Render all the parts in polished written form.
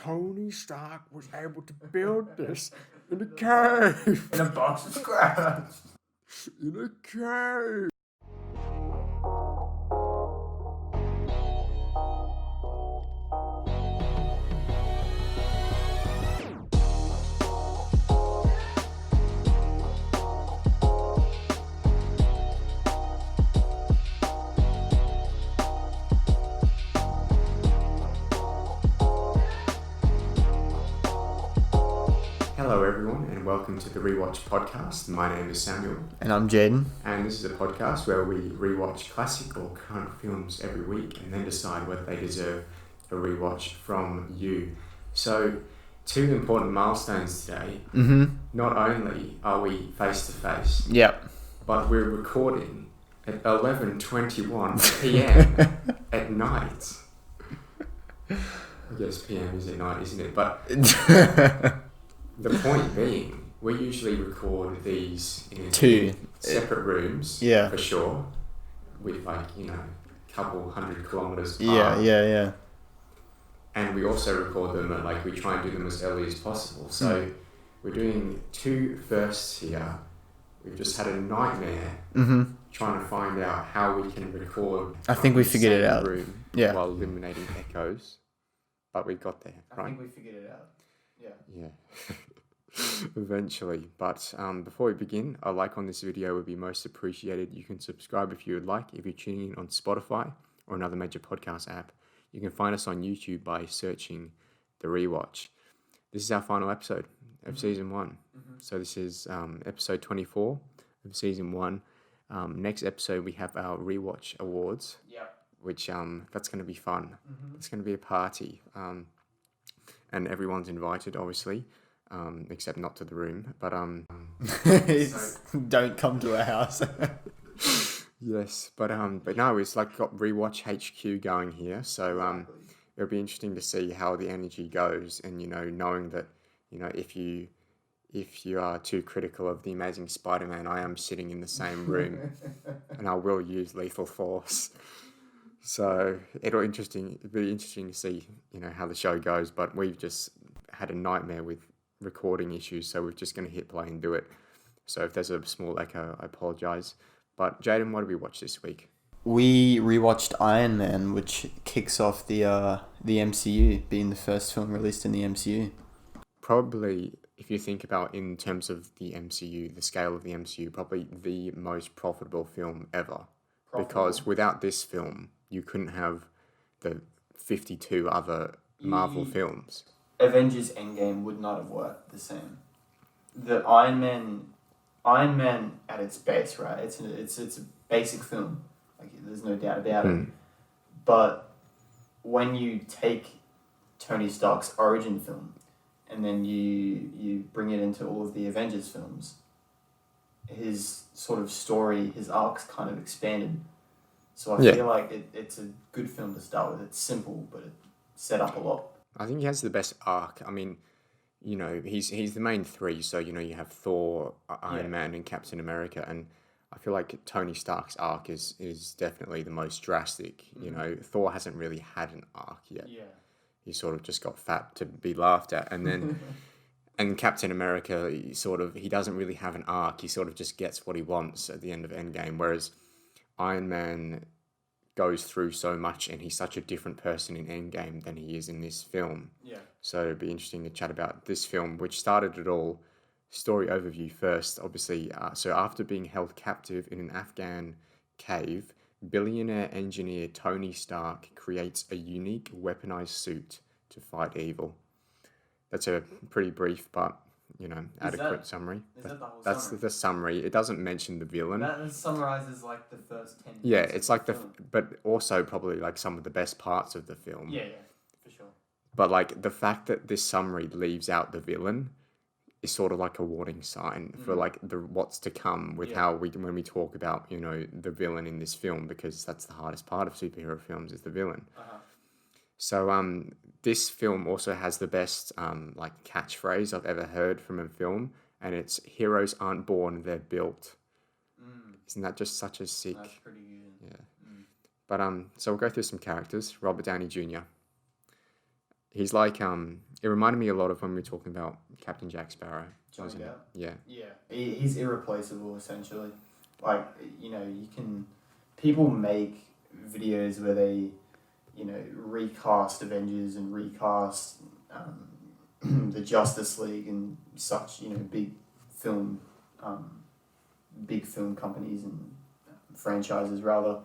Tony Stark was able to build this in a cave. In a box of scraps. In a cave. Hello everyone and welcome to the Rewatch podcast. My name is Samuel. And I'm Jaden. And this is a podcast where we rewatch classic or current films every week and then decide whether they deserve a rewatch from you. So, two important milestones today. Not only are we face to face, but we're recording at 11:21 p.m. at night. I guess p.m. is at night, isn't it? But the point being, we usually record these in two separate rooms, for sure, with a couple 100 kilometers apart. And we also record them at we try and do them as early as possible. So we're doing two firsts here. We've just had a nightmare trying to find out how we can record. I think we figured it out. Room while eliminating echoes, but we got there. Right? I think we figured it out. Yeah. Eventually. But before we begin, a like on this video would be most appreciated. You can subscribe if you would like. If you're tuning in on Spotify or another major podcast app, you can find us on YouTube by searching The Rewatch. This is our final episode of Season 1. So this is episode 24 of Season 1. Next episode, we have our Rewatch Awards, which that's going to be fun. It's going to be a party. And everyone's invited, obviously. Except not to the room, but don't come to our house. Yes, but no, it's got Rewatch HQ going here, so it'll be interesting to see how the energy goes, and knowing that if you are too critical of the Amazing Spider-Man, I am sitting in the same room, and I will use lethal force. So it'll be interesting to see how the show goes, but we've just had a nightmare with recording issues, so we're just going to hit play and do it. So if there's a small echo, I apologize. But Jaden, what did we watch this week? We rewatched Iron Man, which kicks off the MCU, being the first film released in the MCU. Probably, if you think about in terms of the MCU, the scale of the MCU, probably the most profitable film ever. Because without this film, you couldn't have the 52 other Marvel films. Avengers Endgame would not have worked the same. The Iron Man at its base, right? It's a basic film. There's no doubt about it. But when you take Tony Stark's origin film and then you bring it into all of the Avengers films, his sort of story, his arc's kind of expanded. So I feel like it's a good film to start with. It's simple, but it set up a lot. I think he has the best arc. I mean, he's the main three. So, you have Thor, Iron Man, and Captain America. And I feel like Tony Stark's arc is definitely the most drastic. Thor hasn't really had an arc yet. Yeah. He sort of just got fat to be laughed at. And then, and Captain America, he doesn't really have an arc. He sort of just gets what he wants at the end of Endgame. Whereas Iron Man goes through so much, and he's such a different person in Endgame than he is in this film. Yeah. So it'd be interesting to chat about this film, which started it all. Story overview first, obviously. So after being held captive in an Afghan cave, billionaire engineer Tony Stark creates a unique weaponized suit to fight evil. That's a pretty brief but adequate summary. That's the summary. It doesn't mention the villain. That summarizes the first 10 minutes. Yeah, it's but also probably some of the best parts of the film. Yeah, for sure. But the fact that this summary leaves out the villain is sort of like a warning sign for the what's to come with how when we talk about the villain in this film, because that's the hardest part of superhero films is the villain. So this film also has the best catchphrase I've ever heard from a film, and it's "Heroes aren't born, they're built." Isn't that just such a sick? That's pretty good. Yeah. But so we'll go through some characters. Robert Downey Jr. He's like It reminded me a lot of when we were talking about Captain Jack Sparrow. Johnny Wasn't it? Depp. Yeah. Yeah, he's irreplaceable essentially. Like, people make videos where they, recast Avengers and recast the Justice League and such, film, big film companies and franchises rather.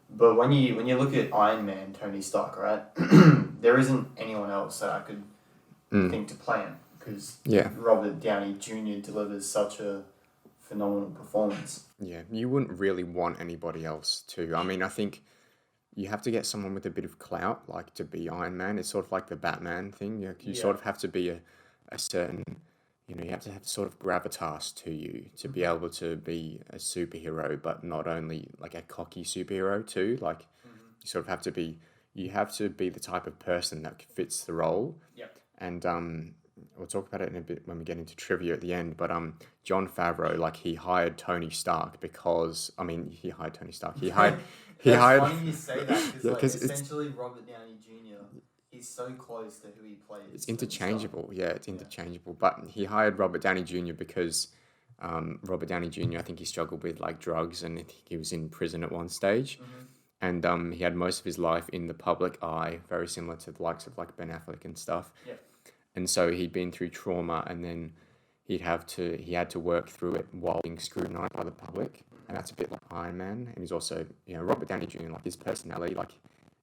But when you look at Iron Man, Tony Stark, right? There isn't anyone else that I could think to play him because Robert Downey Jr. delivers such a phenomenal performance. Yeah, you wouldn't really want anybody else to. I mean, I think you have to get someone with a bit of clout, like to be Iron Man. It's sort of like the Batman thing. You sort of have to be a certain, you have to have sort of gravitas to you to be able to be a superhero, but not only like a cocky superhero too. Like you sort of have to be, the type of person that fits the role. Yep. And we'll talk about it in a bit when we get into trivia at the end. But Jon Favreau, like he hired Tony Stark because he hired Tony Stark. He hired. It's funny you say that because essentially Robert Downey Jr. He's so close to who he plays. It's interchangeable. Yeah, it's interchangeable. But he hired Robert Downey Jr. because Robert Downey Jr. I think he struggled with like drugs and I think he was in prison at one stage. And he had most of his life in the public eye, very similar to the likes of like Ben Affleck and stuff. Yeah. And so he'd been through trauma, and then he had to work through it while being scrutinized by the public, and that's a bit like Iron Man. And he's also, Robert Downey Jr. Like his personality, like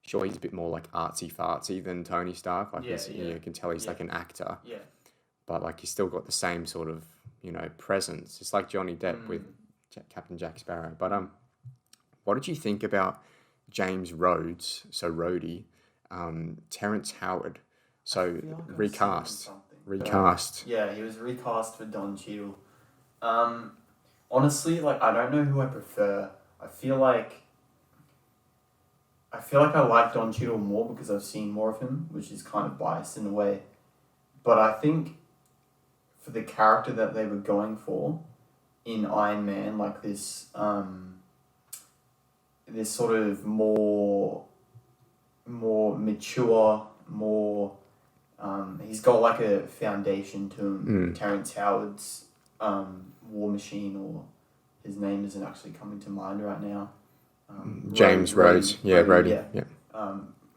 sure he's a bit more like artsy fartsy than Tony Stark. Like you can tell he's like an actor. Yeah. But like he's still got the same sort of presence. It's like Johnny Depp with Captain Jack Sparrow. But what did you think about James Rhodes? So Rhodey, Terrence Howard. So recast. Yeah, he was recast for Don Cheadle. Honestly, like I don't know who I prefer. I feel like I like Don Cheadle more because I've seen more of him, which is kind of biased in a way. But I think for the character that they were going for in Iron Man, like this this sort of more mature, more he's got like a foundation to him. Terrence Howard's War Machine, or his name isn't actually coming to mind right now. James Rhodes. Rhodey. Yeah.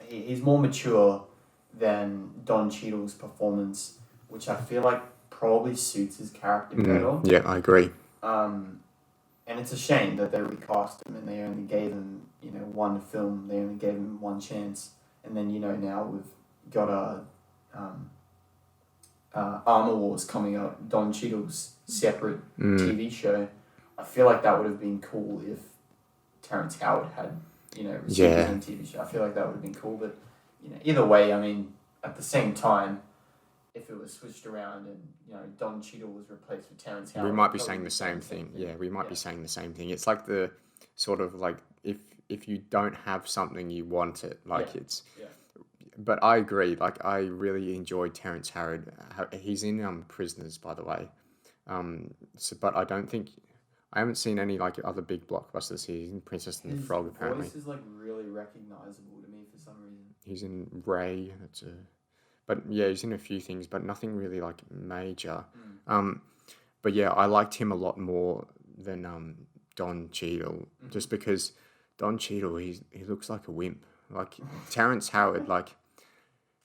He's more mature than Don Cheadle's performance, which I feel like probably suits his character better. Yeah, I agree. And it's a shame that they recast him and they only gave him, one film. They only gave him one chance. And then, now we've got Armor Wars coming up, Don Cheadle's separate TV show. I feel like that would have been cool if Terrence Howard had, received his own TV show. I feel like that would have been cool. But, either way, at the same time, if it was switched around and, Don Cheadle was replaced with Terrence Howard... We might be saying the same thing. Yeah, we might be saying the same thing. It's like the sort of like if you don't have something, you want it. Like it's... Yeah. But I agree. Like I really enjoyed Terrence Howard. He's in Prisoners, by the way. But I don't think... I haven't seen any like other big blockbusters. He's in Princess and the Frog, apparently. His voice is like really recognizable to me for some reason. He's in Ray. But yeah, he's in a few things, but nothing really like major. But yeah, I liked him a lot more than Don Cheadle, just because Don Cheadle, he looks like a wimp. Like Terrence Howard,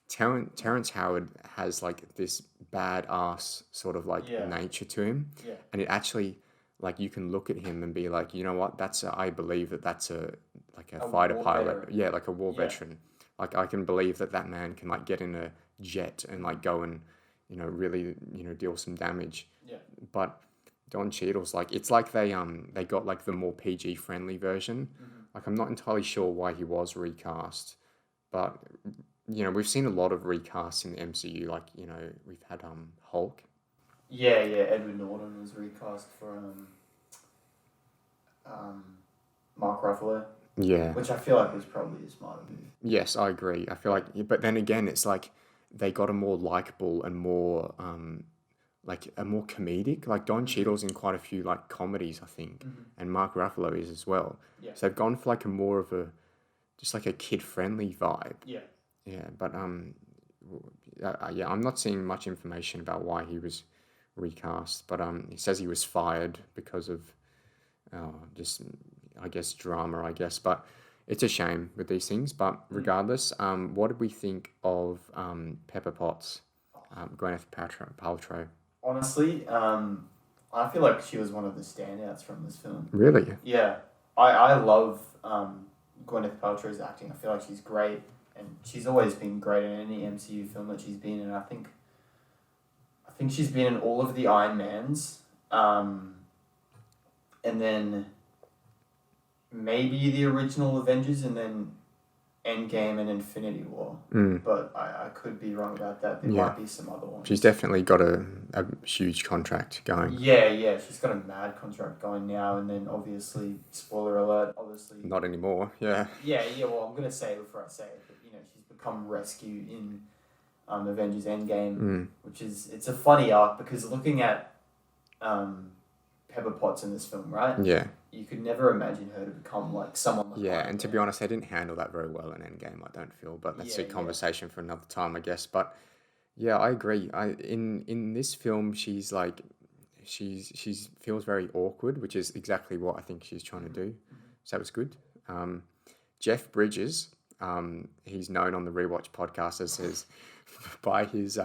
Terrence Howard has like this badass sort of like nature to him, and it actually, like, you can look at him and be like, you know what, I believe that's a fighter pilot, like a war veteran. Like I can believe that man can like get in a jet and like go and really deal some damage. Yeah. But Don Cheadle's like, it's like they got like the more PG friendly version. Like I'm not entirely sure why he was recast, but we've seen a lot of recasts in the MCU. Like we've had Hulk. Yeah, Edward Norton was recast for Mark Ruffalo. Yeah. Which I feel like is probably a smarter move. Yes, I agree. I feel like, but then again, it's like they got a more likable and more like a more comedic. Like Don Cheadle's in quite a few like comedies, I think, and Mark Ruffalo is as well. Yeah. So they've gone for like a more of a just like a kid friendly vibe. Yeah. Yeah, but yeah, I'm not seeing much information about why he was recast, but he says he was fired because of just, I guess, drama, I guess. But it's a shame with these things. But regardless, what did we think of Pepper Potts, Gwyneth Paltrow? Honestly, I feel like she was one of the standouts from this film. Really? Yeah, I love Gwyneth Paltrow's acting. I feel like she's great, and she's always been great in any MCU film that she's been in. I think she's been in all of the Iron Mans, and then maybe the original Avengers, and then Endgame and Infinity War. But I could be wrong about that. There might be some other ones. She's definitely got a huge contract going. Yeah, she's got a mad contract going now, and then obviously, spoiler alert, obviously... Not anymore, yeah. Yeah, well, I'm going to say it before I say it, but, she's become Rescue in Avengers Endgame, which is... It's a funny arc, because looking at Pepper Potts in this film, right? Yeah. You could never imagine her to become like someone like Yeah, and to be honest, they didn't handle that very well in Endgame, I don't feel. But that's a conversation for another time, I guess. But yeah, I agree. In this film, she's like, she's feels very awkward, which is exactly what I think she's trying to do. So that was good. Jeff Bridges, he's known on the Rewatch podcast as his by his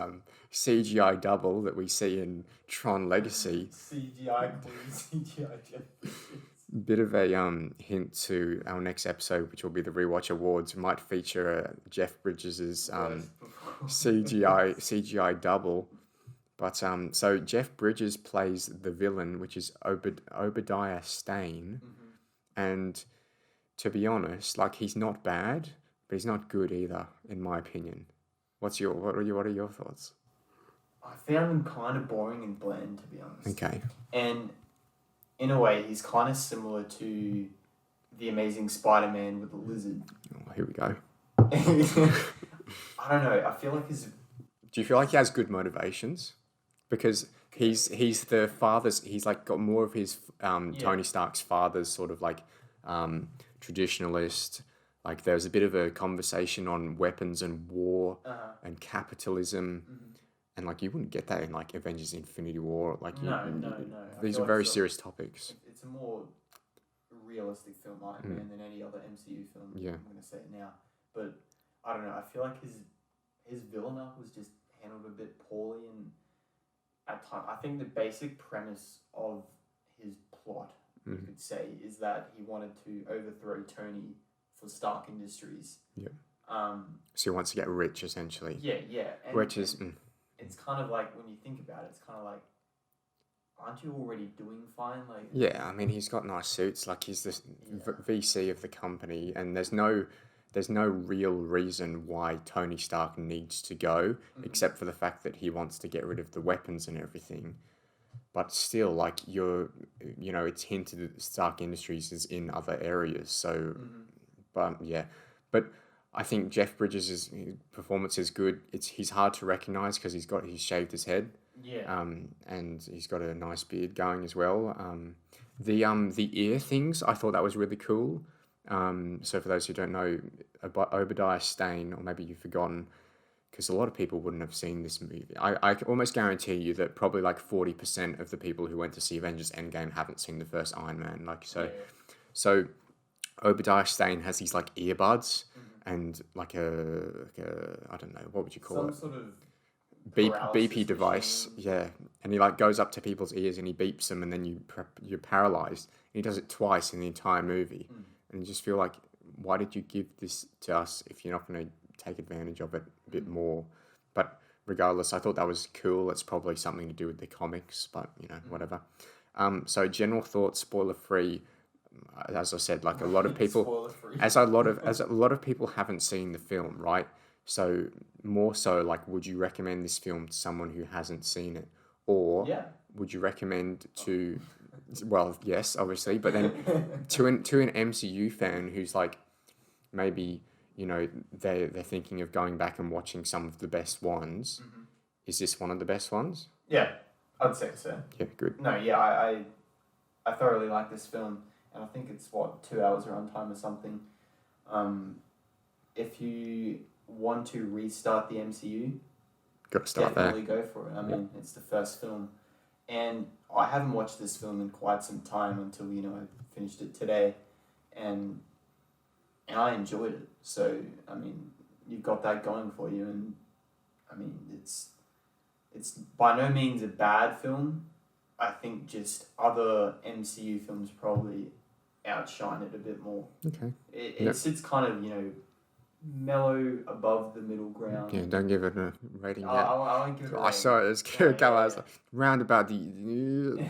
CGI double that we see in Tron Legacy. CGI Jeff Bridges. Bit of a hint to our next episode, which will be the Rewatch Awards, might feature Jeff Bridges' CGI double. But so Jeff Bridges plays the villain, which is Obadiah Stane, and to be honest, like, he's not bad, but he's not good either, in my opinion. What are your thoughts? I found him kind of boring and bland, to be honest. Okay. And in a way, he's kind of similar to the Amazing Spider-Man with the lizard. Oh, here we go. I don't know. I feel like his... Do you feel like he has good motivations? Because he's the father's... He's like got more of his Tony Stark's father's sort of like traditionalist. Like, there's a bit of a conversation on weapons and war and capitalism. And, like, you wouldn't get that in, like, Avengers Infinity War. Like, no. These are very serious topics. It's a more realistic film, Iron Man, than any other MCU film. Yeah. I'm going to say it now. But, I don't know, I feel like his villain arc was just handled a bit poorly, and at times, I think the basic premise of his plot, you could say, is that he wanted to overthrow Tony for Stark Industries. Yeah. So he wants to get rich, essentially. Yeah. Which is... It's kind of like, when you think about it, it's kind of like, aren't you already doing fine? Like, yeah, I mean, he's got nice suits. Like, he's the VC of the company, and there's no real reason why Tony Stark needs to go, except for the fact that he wants to get rid of the weapons and everything. But still, like, it's hinted that Stark Industries is in other areas. So, but I think Jeff Bridges' performance is good. He's hard to recognize because he's shaved his head. Yeah. And he's got a nice beard going as well. The ear things, I thought that was really cool. So for those who don't know, Obadiah Stane, or maybe you've forgotten, because a lot of people wouldn't have seen this movie. I almost guarantee you that probably like 40% of the people who went to see Avengers Endgame haven't seen the first Iron Man. So Obadiah Stane has these like earbuds and like a I don't know, what would you call it? Some sort of beepy device, yeah. And he like goes up to people's ears and he beeps them, and then you're paralyzed. And he does it twice in the entire movie, and you just feel like, why did you give this to us if you're not going to take advantage of it a bit more? But regardless, I thought that was cool. It's probably something to do with the comics, but whatever. So general thoughts, spoiler free. As I said, like, a lot of people, as a lot of people haven't seen the film, right? So more so, like, would you recommend this film to someone who hasn't seen it, or would you recommend to, well, yes, obviously, but then to an MCU fan who's like, maybe they're thinking of going back and watching some of the best ones. Is this one of the best ones? Yeah, I'd say so. Yeah, good. No, yeah, I thoroughly like this film. And I think it's 2 hours runtime or something. If you want to restart the MCU, Got to start definitely go for it. I mean, it's the first film. And I haven't watched this film in quite some time until, I finished it today. And I enjoyed it. So, I mean, you've got that going for you. And, I mean, it's by no means a bad film. I think just other MCU films probably outshine it a bit more. Okay. It sits kind of, mellow above the middle ground. Yeah, don't give it a rating yet. I won't give it a rating. I saw it. It's good. I was like, round about the.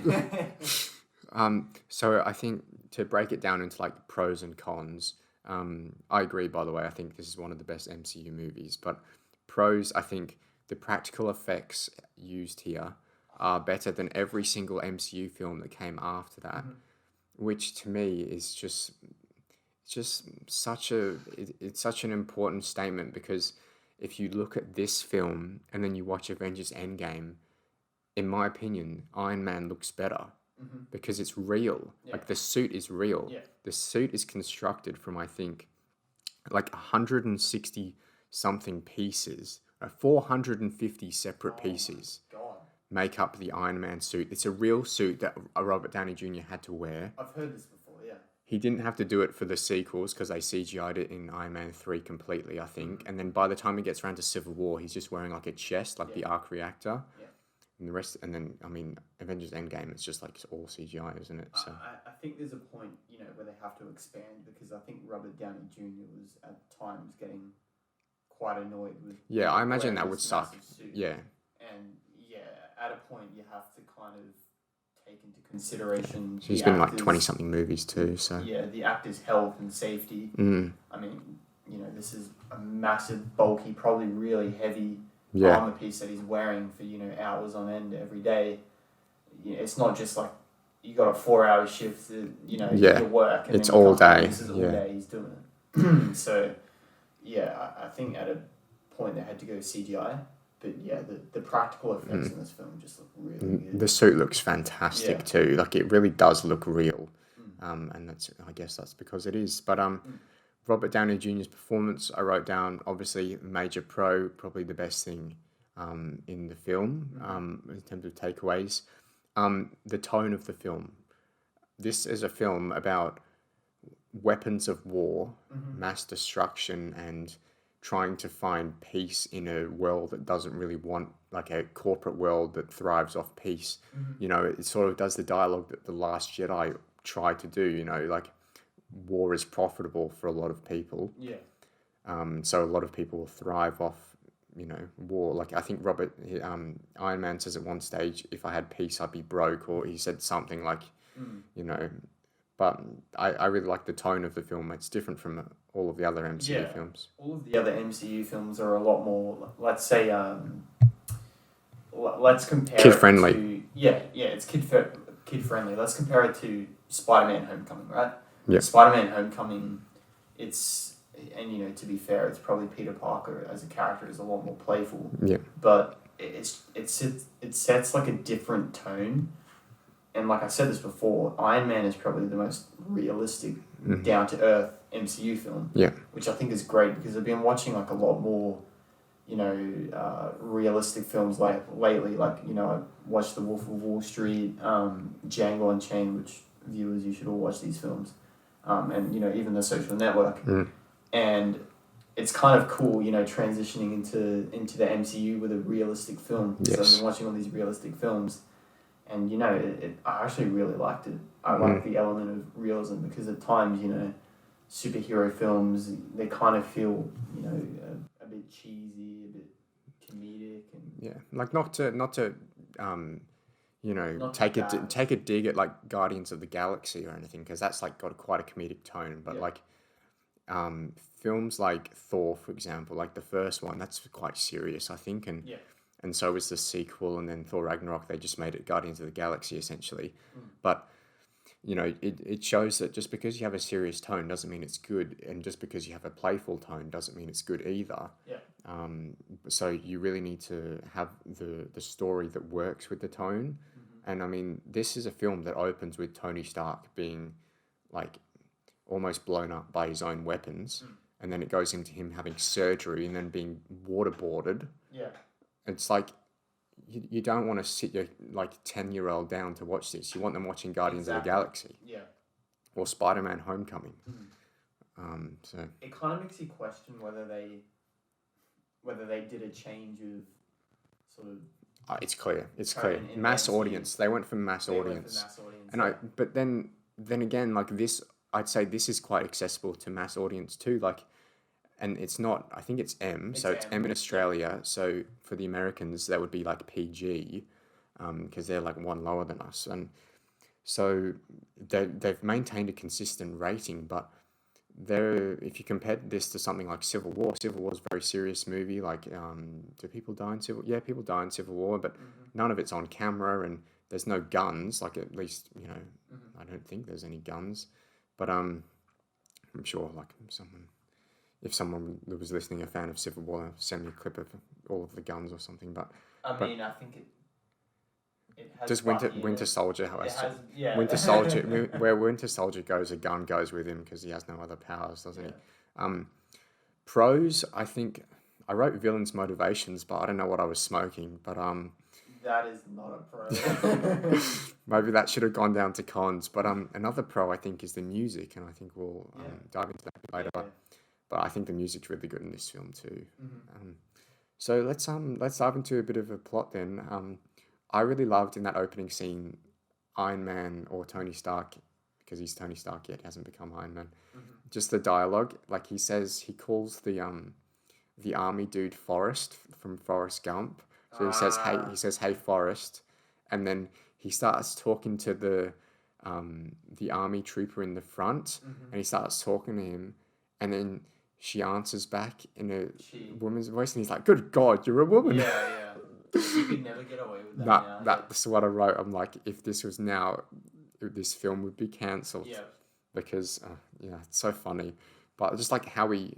So I think to break it down into like pros and cons, I agree. By the way, I think this is one of the best MCU movies. But pros, I think the practical effects used here are better than every single MCU film that came after that, which to me is just such an important statement, because if you look at this film and then you watch Avengers Endgame, in my opinion, Iron Man looks better because it's real. Yeah. Like the suit is real. Yeah. The suit is constructed from, I think, like 160 something pieces, 450 separate pieces. Make up the Iron Man suit. It's a real suit that Robert Downey Jr. had to wear. I've heard this before, yeah. He didn't have to do it for the sequels because they CGI'd it in Iron Man 3 completely, I think. And then by the time he gets around to Civil War, he's just wearing like a chest, like the arc reactor. Yeah. And the rest, and then, I mean, Avengers Endgame, it's just like it's all CGI, isn't it? So I think there's a point, where they have to expand, because I think Robert Downey Jr. was at times getting quite annoyed with... Yeah, I imagine that would suck. Suit. Yeah. And at a point you have to kind of take into consideration. He's been like 20-something movies too, so. Yeah, the actor's health and safety. I mean, this is a massive, bulky, probably really heavy armor piece that he's wearing for, hours on end every day. It's not just like you got a 4-hour shift, to work. And it's all day. This is all day he's doing it. So, I think at a point they had to go CGI. But the practical effects in this film just look really good. The suit looks fantastic too. Like it really does look real, and I guess that's because it is. But Robert Downey Jr.'s performance, I wrote down, obviously major pro, probably the best thing in the film in terms of takeaways. The tone of the film. This is a film about weapons of war, mass destruction, and trying to find peace in a world that doesn't really want, like a corporate world that thrives off peace. It sort of does the dialogue that The Last Jedi tried to do, like war is profitable for a lot of people. Yeah. So a lot of people will thrive off, war. Like I think Iron Man says at one stage, if I had peace, I'd be broke, or he said something like, but I really like the tone of the film. It's different from all of the other MCU films. All of the other MCU films are a lot more, let's say, let's compare kid-friendly. It's kid-friendly. Let's compare it to Spider-Man Homecoming, right? Yeah. Spider-Man Homecoming, and to be fair, it's probably Peter Parker as a character is a lot more playful. Yeah. But it sets like a different tone. And like I said this before, Iron Man is probably the most realistic, down-to-earth MCU film. Yeah. Which I think is great, because I've been watching like a lot more, realistic films lately. Like, I watched The Wolf of Wall Street, Django Unchained, which viewers, you should all watch these films. And, even The Social Network. And it's kind of cool, transitioning into the MCU with a realistic film. Yes. So I've been watching all these realistic films. And, I actually really liked it. I like the element of realism, because at times, superhero films, they kind of feel, a bit cheesy, a bit comedic. And like not to take a dig at like Guardians of the Galaxy or anything, because that's like got quite a comedic tone. But like films like Thor, for example, like the first one, that's quite serious, I think. And so is the sequel, and then Thor Ragnarok, they just made it Guardians of the Galaxy, essentially. But, it shows that just because you have a serious tone doesn't mean it's good, and just because you have a playful tone doesn't mean it's good either. Yeah. So you really need to have the story that works with the tone. And, I mean, this is a film that opens with Tony Stark being, like, almost blown up by his own weapons. and then it goes into him having surgery and then being waterboarded. Yeah. It's like you don't want to sit your like 10-year-old down to watch this. You want them watching Guardians of the Galaxy. Yeah. Or Spider-Man Homecoming. So it kind of makes you question whether they did a change of sort of. It's clear. It's clear. Mass audience. They went for mass audience. And but then again, like this, I'd say this is quite accessible to mass audience too. Like, and it's not. I think it's M. So it's M in Australia. So for the Americans, that would be like PG, because they're like one lower than us. And so they've maintained a consistent rating, but if you compare this to something like Civil War is a very serious movie. Like, do people die in Civil? Yeah, people die in Civil War, but none of it's on camera, and there's no guns. Like, at least I don't think there's any guns. But I'm sure like if someone that was listening, a fan of Civil War, send me a clip of all of the guns or something. But I think it has does Winter Soldier yeah. Winter Soldier where Winter Soldier goes, a gun goes with him because he has no other powers, doesn't he? Pros, I think I wrote villains motivations, but I don't know what I was smoking. But that is not a pro. maybe that should have gone down to cons. But another pro I think is the music, and I think we'll dive into that later. But I think the music's really good in this film too. So let's dive into a bit of a plot then. I really loved in that opening scene, Iron Man or Tony Stark, because he's Tony Stark yet hasn't become Iron Man. Just the dialogue, like he calls the army dude Forrest from Forrest Gump. So he says hey Forrest, and then he starts talking to the army trooper in the front, and he starts talking to him, and then she answers back in a woman's voice, and he's like, "Good God, you're a woman." Yeah. You could never get away with that. That's what I wrote. I'm like, if this was now, this film would be cancelled. Yeah. Because it's so funny, but just like how he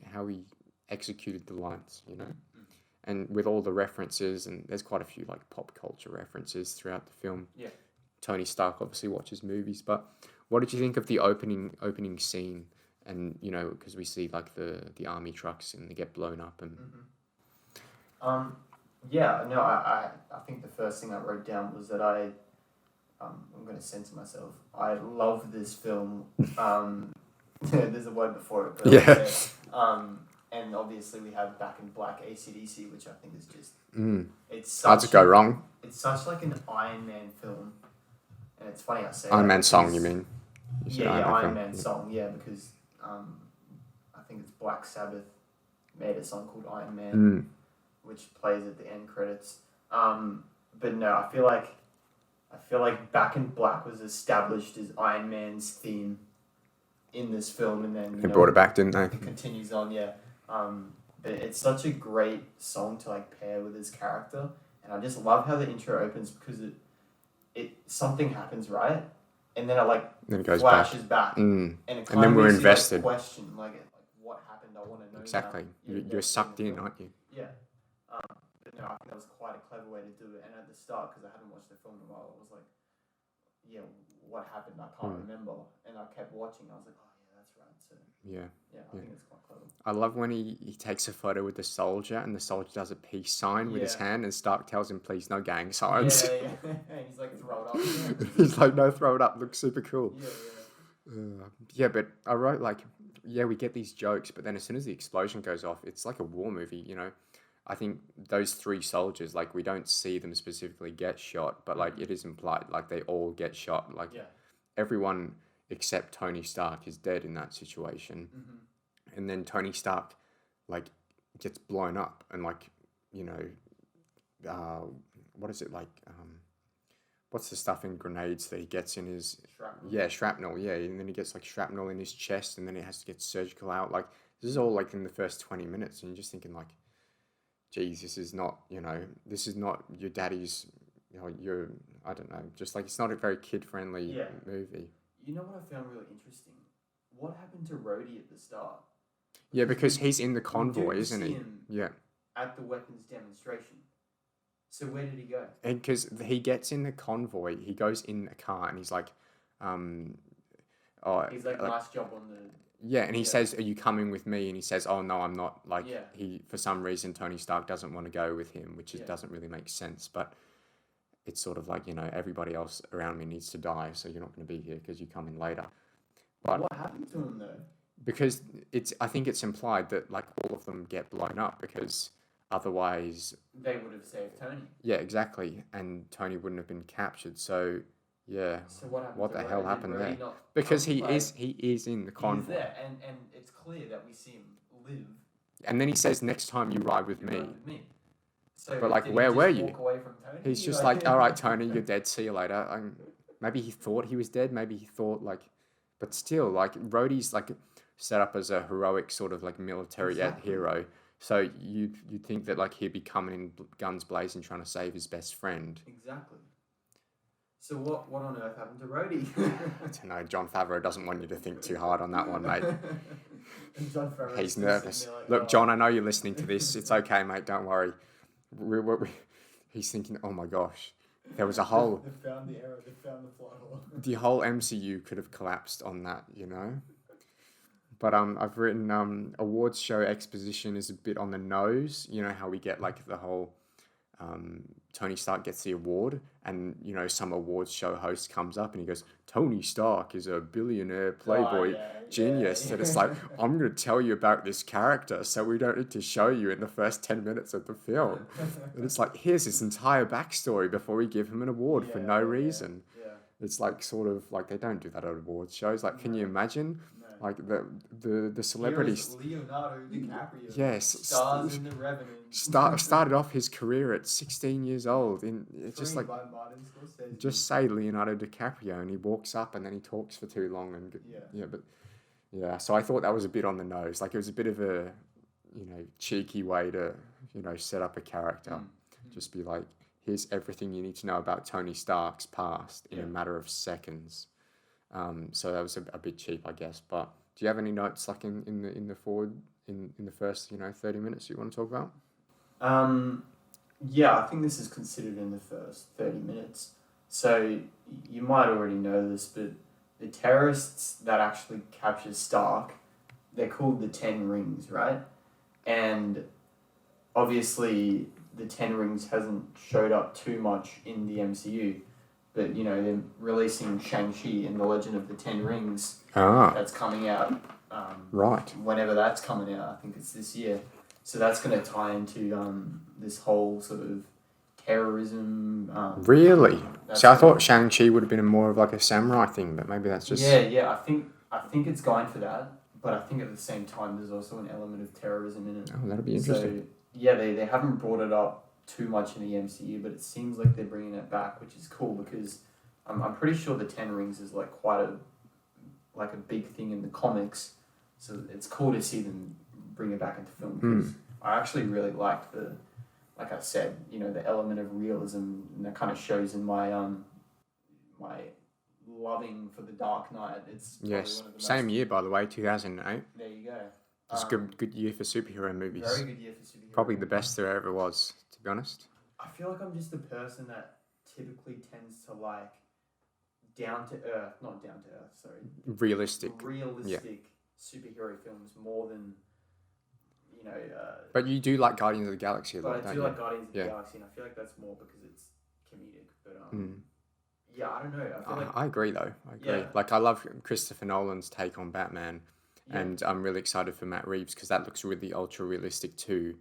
executed the lines, and with all the references, and there's quite a few like pop culture references throughout the film. Yeah. Tony Stark obviously watches movies, but what did you think of the opening scene? And because we see like the army trucks and they get blown up and. Yeah, no, I think the first thing I wrote down was that I'm going to censor myself. I love this film. There's a word before it, but and obviously we have Back in Black, AC/DC, which I think is just it's hard to go wrong. It's such like an Iron Man film, and it's funny I say Iron Man song, you mean? Iron Man song, because I think it's Black Sabbath made a song called Iron Man. Which plays at the end credits. But no, I feel like Back in Black was established as Iron Man's theme in this film, and then they brought it back, didn't they? It continues on, but it's such a great song to like pair with his character, and I just love how the intro opens because it something happens, right, and then it goes flashes back. And it and then we're invested. Question like what happened? I want to know. Exactly, you're sucked in, aren't you? Yeah. But no, I think that was quite a clever way to do it. And at the start, because I hadn't watched the film in a while, I was like, what happened? I can't remember. And I kept watching. I was like, oh, yeah, that's right. So, I think it's quite clever. I love when he takes a photo with the soldier, and the soldier does a peace sign with his hand, and Stark tells him, please, no gang signs. Yeah. And he's like, throw it up. He's like, no, throw it up. Looks super cool. But I wrote we get these jokes, but then as soon as the explosion goes off, it's like a war movie, I think those three soldiers, like, we don't see them specifically get shot, but like it is implied, like they all get shot. Like everyone except Tony Stark is dead in that situation. And then Tony Stark like gets blown up and like, what is it like? What's the stuff in grenades that he gets in his... Shrapnel. Shrapnel, and then he gets like shrapnel in his chest, and then he has to get surgical out. Like, this is all like in the first 20 minutes, and you're just thinking like, geez, this is not your daddy's, I don't know, just like, it's not a very kid-friendly movie. You know what I found really interesting? What happened to Rhodey at the start? Yeah, because he's in the convoy, isn't he? Yeah. At the weapons demonstration. So where did he go? And because he gets in the convoy, he goes in a car, and he's like, oh, He's like, nice job on the. Yeah, and he says, "Are you coming with me?" And he says, "Oh no, I'm not." Like Yeah. he, for some reason, Tony Stark doesn't want to go with him, which Yeah. doesn't really make sense. But it's sort of like, everybody else around me needs to die, so you're not going to be here because you come in later. But What happened to him though? because I think it's implied that like all of them get blown up because otherwise, They would have saved Tony. yeah, exactly, and Tony wouldn't have been captured. So yeah, So what happened? what to the Rhodey? hell Did happened Rhodey there? not Because come, he like, is in the He's convoy, there, and it's clear that we see him live. and then he says, "Next time you ride with You me." ride with me. So But like, did he where just were you? walk away from Tony? He's just like, "All right, Tony, you're dead. See you later." Maybe he thought he was dead. Maybe he thought like, but still, like, Rhodey's like set up as a heroic sort of like military Exactly. hero. So you'd think that like he'd be coming in guns blazing trying to save his best friend. Exactly. So what on earth happened to Rhodey? I don't know. John Favreau doesn't want you to think too hard on that one, mate. And John Favreau's He's still nervous. sitting there like, Look, "Oh." John, I know you're listening to this. It's okay, mate. Don't worry. He's thinking, oh my gosh, there was a whole. They found the error. They found the plot hole. The whole MCU could have collapsed on that, But I've written awards show exposition is a bit on the nose. You know how we get like the whole Tony Stark gets the award, and some awards show host comes up and he goes, "Tony Stark is a billionaire playboy genius." Yeah. And it's like, I'm going to tell you about this character, so we don't need to show you in the first 10 minutes of the film. And it's like, here's his entire backstory before we give him an award for no reason. Yeah. It's like sort of like they don't do that at awards shows. Like, can you imagine? No. Like the celebrities. Here's Leonardo DiCaprio. Yes, Stars in the Revenant. Started off his career at 16 years old. It's just like, by Martin Scorsese. just say Leonardo DiCaprio, and he walks up and then he talks for too long and so I thought that was a bit on the nose. Like it was a bit of a cheeky way to set up a character. Just be like, here's everything you need to know about Tony Stark's past in a matter of seconds. So that was a bit cheap, I guess. But do you have any notes like in the forward in the first 30 minutes you want to talk about? Yeah, I think this is considered in the first 30 minutes. So you might already know this, but the terrorists that actually capture Stark, they're called the 10 Rings, right? And obviously the 10 Rings hasn't showed up too much in the MCU, but they're releasing Shang-Chi and the Legend of the 10 Rings. That's coming out. Right. Whenever that's coming out, I think it's this year. So that's going to tie into this whole sort of terrorism. Really? So I thought Shang-Chi would have been more of like a samurai thing, but maybe that's just... Yeah. I think it's going for that, but I think at the same time there's also an element of terrorism in it. Oh, that'll be interesting. So yeah, they haven't brought it up too much in the MCU, but it seems like they're bringing it back, which is cool because I'm pretty sure the 10 Rings is like quite a big thing in the comics. So it's cool to see them bring it back into film because I actually really liked like I said, the element of realism, and that kind of shows in my my loving for the Dark Knight. It's yes, one of the same year by the way, 2008. There you go. It's a good year for superhero movies. Very good year for superhero. Probably the best there ever was, to be honest. I feel like I'm just a person that typically tends to like not down to earth, sorry. Realistic superhero films more than but you do like Guardians of the Galaxy a lot, but I don't do you? like Guardians of the Galaxy, and I feel like that's more because it's comedic. But yeah, I don't know. I feel like I agree though. I agree. Yeah. Like I love Christopher Nolan's take on Batman, and I'm really excited for Matt Reeves because that looks really ultra realistic too.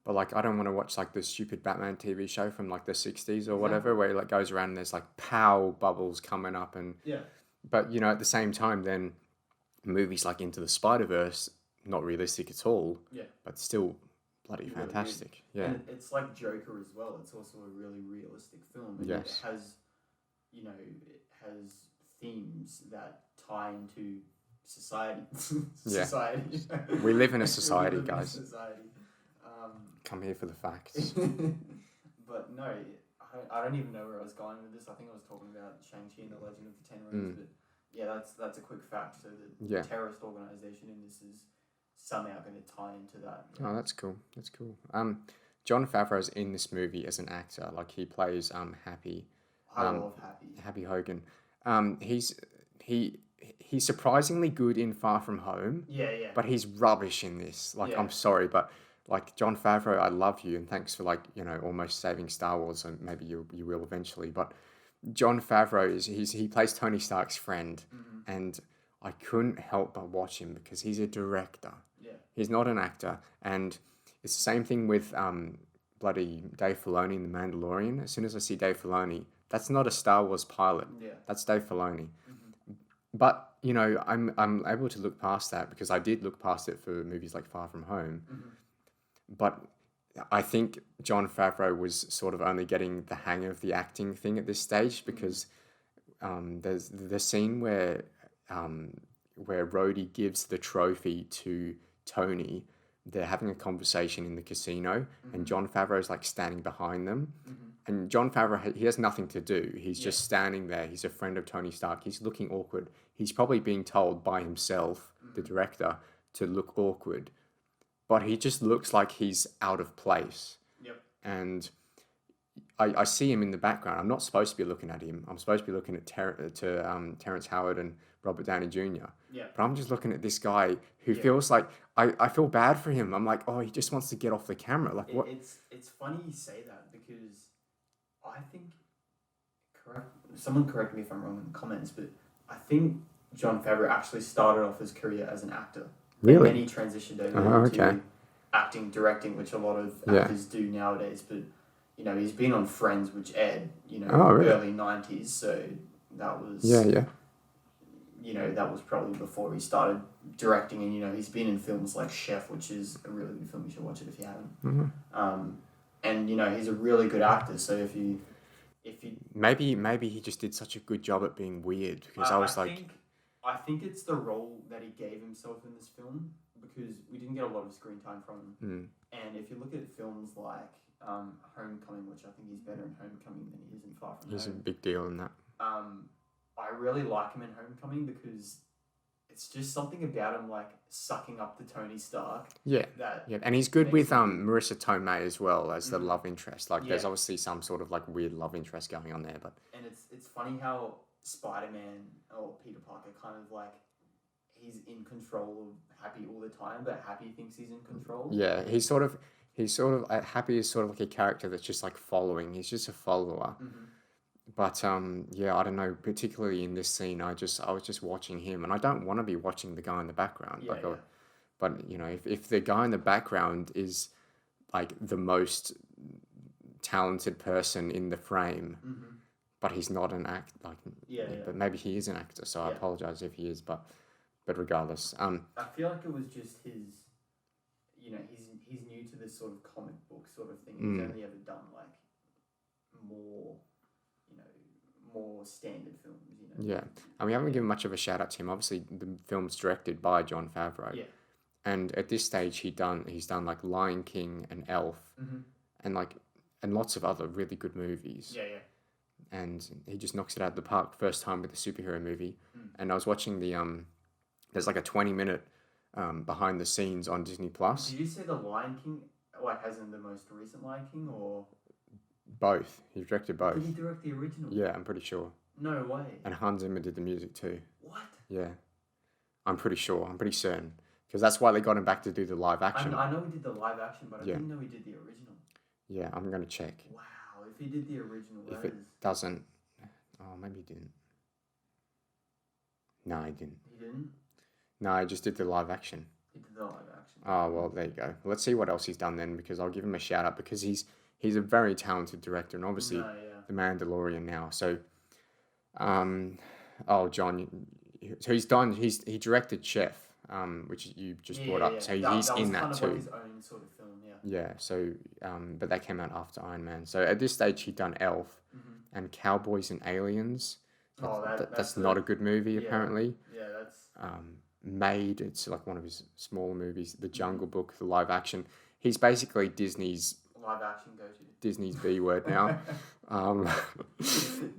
But like I don't want to watch like the stupid Batman TV show from like the 60s or whatever where he like goes around and there's like pow bubbles coming up and But at the same time then movies like Into the Spider-Verse, not realistic at all. Yeah. But still bloody fantastic. Yeah. And it's like Joker as well. It's also a really realistic film. And yes. It has it has themes that tie into society. Society. We live in a society, guys. Society. Come here for the facts. But no, I don't even know where I was going with this. I think I was talking about Shang-Chi and the Legend of the 10 Rings. But yeah, that's a quick fact. So the terrorist organization in this is somehow going to tie into that. Oh, that's cool. That's cool. Jon Favreau's in this movie as an actor. Like he plays Happy. I love Happy. Happy Hogan. he's surprisingly good in Far From Home, Yeah, yeah, but he's rubbish in this. Like, yeah. I'm sorry, but like John Favreau, I love you and thanks for like, almost saving Star Wars, and maybe you will eventually. But John Favreau he plays Tony Stark's friend, Mm-hmm. and I couldn't help but watch him because he's a director. Yeah. He's not an actor, and it's the same thing with bloody Dave Filoni in The Mandalorian. As soon as I see Dave Filoni, that's not a Star Wars pilot. Yeah. That's Dave Filoni. Mm-hmm. But I'm able to look past that because I did look past it for movies like Far From Home. Mm-hmm. But I think Jon Favreau was sort of only getting the hang of the acting thing at this stage because there's the scene where Rhodey gives the trophy to Tony. They're having a conversation in the casino, and Jon Favreau's like standing behind them. And Jon Favreau, he has nothing to do. He's just standing there. He's a friend of Tony Stark. He's looking awkward. He's probably being told by himself, the director, to look awkward. But he just looks like he's out of place. Yep. And I see him in the background. I'm not supposed to be looking at him. I'm supposed to be looking at Terrence Howard and Robert Downey Jr. Yeah. But I'm just looking at this guy who feels like I feel bad for him. I'm like, oh, he just wants to get off the camera. Like what? It's funny you say that because I think someone correct me if I'm wrong in the comments, but I think Jon Favreau actually started off his career as an actor. Really? And then he transitioned over to acting, directing, which a lot of actors do nowadays. But he's been on Friends, which aired early 90s, so that was that was probably before he started directing, and he's been in films like Chef, which is a really good film. You should watch it if you haven't. And he's a really good actor. So if you maybe he just did such a good job at being weird because I think it's the role that he gave himself in this film because we didn't get a lot of screen time from him. And if you look at films like Homecoming, which I think he's better in Homecoming than he is in Far From Home. He's a big deal in that. I really like him in Homecoming because it's just something about him like sucking up to Tony Stark. Yeah. And he's good with Marissa Tomei as well as the love interest. Like there's obviously some sort of like weird love interest going on there, but and it's funny how Spider-Man or Peter Parker kind of like he's in control of Happy all the time, but Happy thinks he's in control. Yeah, he's sort of Happy is sort of like a character that's just like following. He's just a follower. But I don't know. Particularly in this scene, I was just watching him, and I don't want to be watching the guy in the background. But if the guy in the background is like the most talented person in the frame, but he's not an actor. But maybe he is an actor. So I apologize if he is. But regardless, I feel like it was just his. He's new to this sort of comic book sort of thing. He's only ever done like more standard films. Yeah, and we haven't given much of a shout out to him. Obviously, the film's directed by Jon Favreau. Yeah. And at this stage, he's done like Lion King and Elf, and lots of other really good movies. Yeah, yeah. And he just knocks it out of the park first time with a superhero movie. And I was watching there's like a 20-minute behind the scenes on Disney Plus. Did you say the Lion King, like as in the most recent Lion King, or both? He directed both. did he direct the original? Yeah, I'm pretty sure. No way. And Hans Zimmer did the music too. What? Yeah, I'm pretty sure. I'm pretty certain because that's why they got him back to do the live action. I know he did the live action, but I didn't know he did the original. Yeah, I'm gonna check. Wow, if he did the original, if it doesn't, maybe he didn't. No, he didn't. He didn't? No, he just did the live action. He did the live action. Oh, well, there you go. Let's see what else he's done then, because I'll give him a shout out because he's a very talented director and obviously The Mandalorian now. So, John, so he directed Chef, which you just brought up. So he's in that too. Like his own sort of film, Yeah. So, but that came out after Iron Man. So at this stage, he'd done Elf and Cowboys and Aliens. That's not a good movie apparently. Yeah, that's. Made, it's like one of his smaller movies, The Jungle Book, the live action. He's basically Disney's live action go-to. Disney's B word now.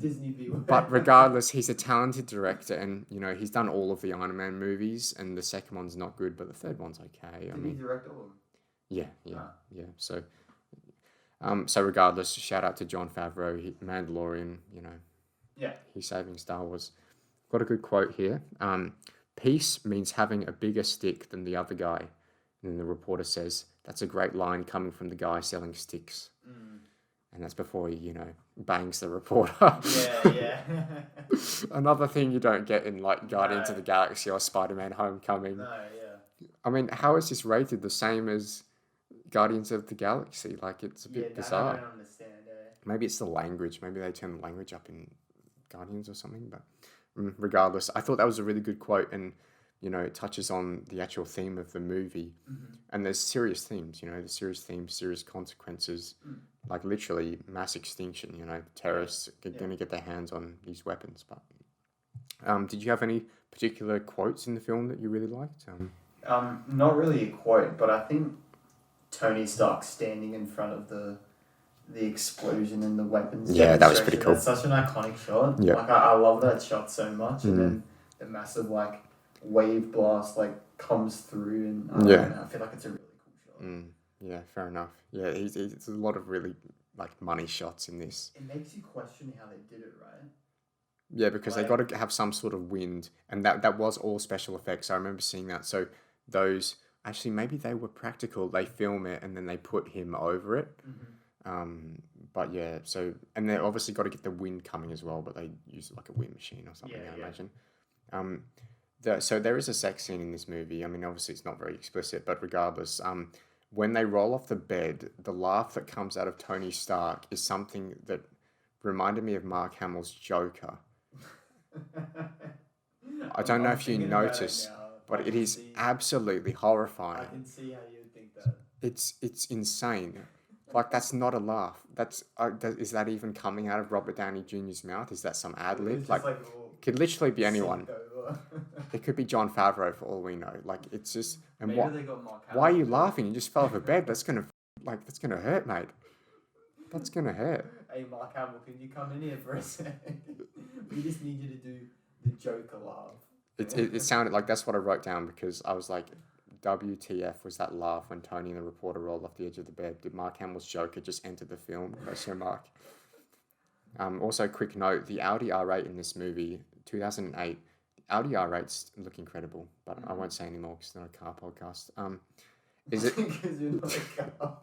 Disney B word. But regardless, he's a talented director, and he's done all of the Iron Man movies, and the second one's not good, but the third one's okay. Did he direct all of them? Yeah. So regardless, shout out to Jon Favreau, Mandalorian. Yeah. He's saving Star Wars. Got a good quote here. Peace means having a bigger stick than the other guy. And then the reporter says, that's a great line coming from the guy selling sticks. And that's before he, bangs the reporter. Yeah. Another thing you don't get in like Guardians of the Galaxy or Spider-Man Homecoming. No, yeah. I mean, how is this rated the same as Guardians of the Galaxy? Like, it's a bit bizarre. I don't understand. Maybe it's the language. Maybe they turn the language up in Guardians or something. But regardless, I thought that was a really good quote, and it touches on the actual theme of the movie. And there's serious themes. The serious themes, serious consequences, like literally mass extinction. Terrorists are going to get their hands on these weapons. But did you have any particular quotes in the film that you really liked? Not really a quote, but I think Tony Stark standing in front of the explosion and the weapons. Yeah, that was pretty cool. That's such an iconic shot. Yeah. Like I love that shot so much. And then the massive wave blast comes through, and I feel like it's a really cool shot. Yeah, fair enough. Yeah, it's a lot of really money shots in this. It makes you question how they did it, right? Yeah, because they got to have some sort of wind, and that was all special effects. I remember seeing that. So those actually maybe they were practical. They film it and then they put him over it. But yeah, so and they obviously got to get the wind coming as well. But they use a wind machine or something. I imagine. So there is a sex scene in this movie. I mean, obviously it's not very explicit, but regardless, when they roll off the bed, the laugh that comes out of Tony Stark is something that reminded me of Mark Hamill's Joker. I don't know if you notice, but it is absolutely horrifying. I can see how you would think that. It's insane. That's not a laugh. Is that even coming out of Robert Downey Jr.'s mouth? Is that some ad lib? It could literally be anyone. It could be Jon Favreau for all we know. It's just. And maybe they got Mark Hamill. Why are you laughing? You just fell off a bed. That's gonna hurt, mate. That's gonna hurt. Hey, Mark Hamill, can you come in here for a second? We just need you to do the Joker laugh. It sounded like that's what I wrote down, because I was like, WTF was that laugh when Tony and the reporter rolled off the edge of the bed? Did Mark Hamill's Joker just enter the film? Question mark. Also, quick note, the Audi R8 in this movie, 2008, the Audi R8s look incredible, but I won't say anymore because it's not a car podcast. Is it? Because you're not a car.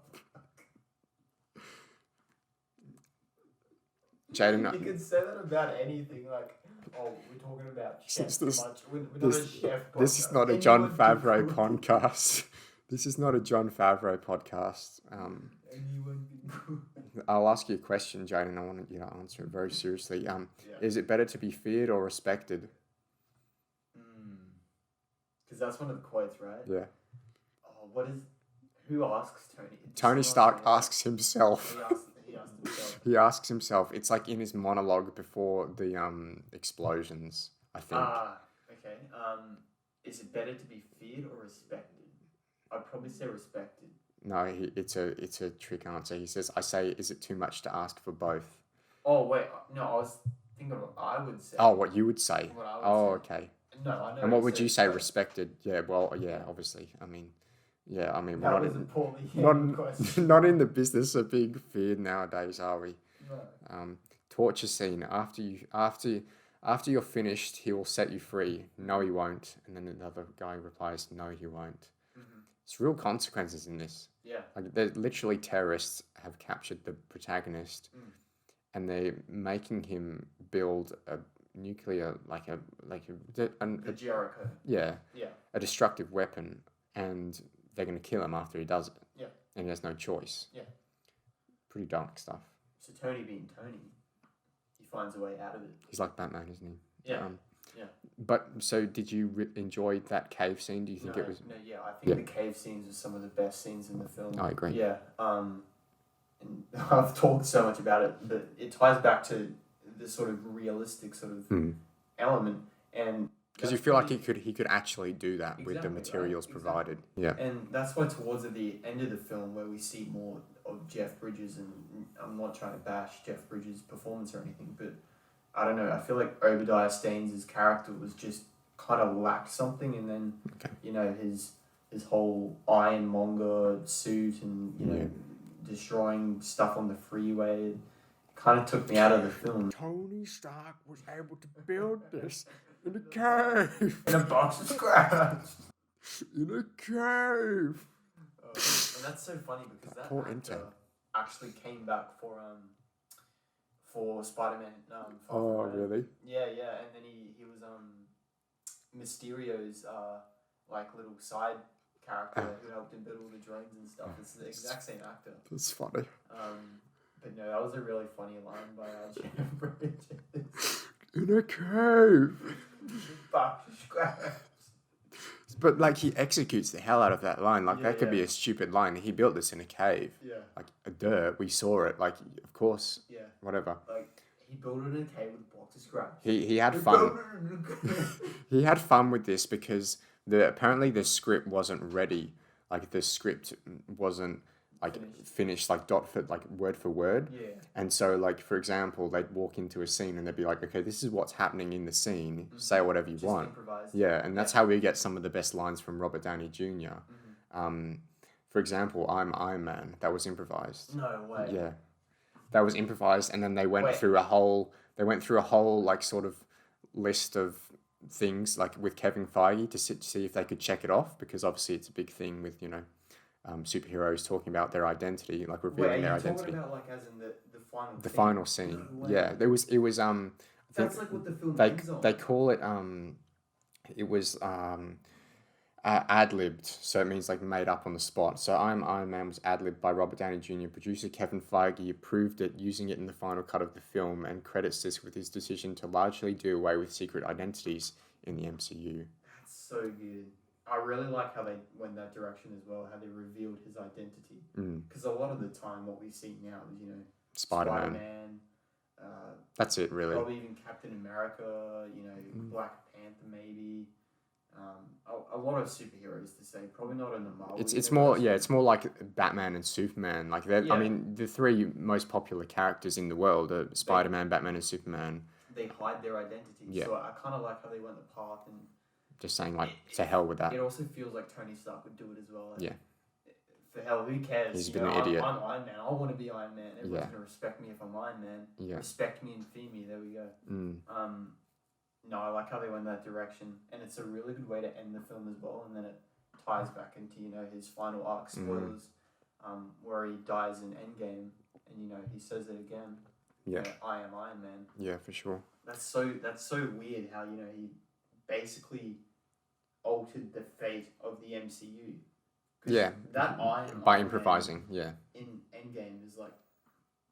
Jaden, you could say that about anything, we're talking about chefs too much. We're not a chef podcast. This is not a Jon Favreau podcast. This is not a Jon Favreau podcast. I'll ask you a question, Jaden. I want you to answer it very seriously. Is it better to be feared or respected? Because that's one of the quotes, right? Yeah. Oh, who asks Tony? Tony Stark asks himself. He asks himself. He asks himself. It's in his monologue before the explosions, I think. Okay. Is it better to be feared or respected? I'd probably say respected. No, it's a trick answer. He says, is it too much to ask for both? Oh, wait. No, I was thinking what I would say. Oh, what you would say? What I would say. Okay. No, I know. And what would you say, respected? Yeah, well, yeah, obviously. I mean, that was a poorly question. Not in the business of being feared nowadays, are we? No. Torture scene. After you're finished, he will set you free. No, he won't. And then another guy replies, no, he won't. It's real consequences in this. Yeah. They're literally terrorists have captured the protagonist, and they're making him build a nuclear, the Jericho. Yeah. Yeah. A destructive weapon, and they're going to kill him after he does it. Yeah. And he has no choice. Yeah. Pretty dark stuff. So Tony being Tony, he finds a way out of it. He's like Batman, isn't he? Yeah. But so did you enjoy that cave scene? Do you think it was? No, yeah. I think the cave scenes are some of the best scenes in the film. I agree. Yeah. And I've talked so much about it, but it ties back to the sort of realistic sort of element, and because you feel like he could actually do that with the materials provided. Yeah. And that's why towards the end of the film, where we see more of Jeff Bridges, and I'm not trying to bash Jeff Bridges' performance or anything, but I don't know. I feel like Obadiah Staynes' character was just kind of lacked something, and then his whole ironmonger suit and destroying stuff on the freeway kind of took me out of the film. Tony Stark was able to build this in a cave. In a box of scraps. In a cave. And that's so funny because that poor actor intern. actually came back for Spider-Man. Oh, really? Yeah, and then he was Mysterio's like little side character who helped him build all the drones and stuff. It's the exact same actor. That's funny. But no, that was a really funny line by Jeff Bridges. In a cave. Box of scraps. But like he executes the hell out of that line. Like that could be yeah. a stupid line. He built this in a cave. Yeah. Like duh, we saw it. Like of course. Yeah. Whatever. Like he built it in a cave with a box of scraps. He had fun. He had fun with this because apparently the script wasn't ready. Like the script wasn't like finished like word for word. Yeah. And so like for example, they'd walk into a scene and they'd be like, okay, this is what's happening in the scene. Say whatever you want. Improvise. Yeah, and that's how we get some of the best lines from Robert Downey Jr. For example, I'm Iron Man. That was improvised. No way. Yeah, that was improvised, and then they went through a whole like sort of list of things like with Kevin Feige to see if they could check it off, because obviously it's a big thing with superheroes talking about their identity, like revealing their identity. Talking about like as in the final. The final scene. No way. Yeah, it was. That's like what the film ends on. They call it it was ad-libbed, so it means like made up on the spot. So I'm Iron Man was ad-libbed by Robert Downey Jr. Producer Kevin Feige approved it, using it in the final cut of the film, and credits this with his decision to largely do away with secret identities in the MCU. That's so good. I really like how they went that direction as well, how they revealed his identity. Because a lot of the time what we see now is, Spider-Man. That's it, really. Probably even Captain America, Black Panther maybe. A lot of superheroes to say, probably not in the Marvel. It's more like Batman and Superman. Like I mean, the three most popular characters in the world are Spider-Man, Batman, and Superman. They hide their identity. Yeah. So I kind of like how they went the path and just saying like to hell with that. It also feels like Tony Stark would do it as well. Yeah. For hell, who cares? He's been an idiot. I'm Iron Man. I want to be Iron Man. Everyone's gonna respect me if I'm Iron Man. Yeah. Respect me and fear me. There we go. No, I like how they went that direction, and it's a really good way to end the film as well. And then it ties back into his final arc. Spoilers, where he dies in Endgame, and he says it again. Yeah. I am Iron Man. Yeah, for sure. That's so weird how he basically altered the fate of the MCU. Yeah. That by improvising. Yeah. In Endgame is like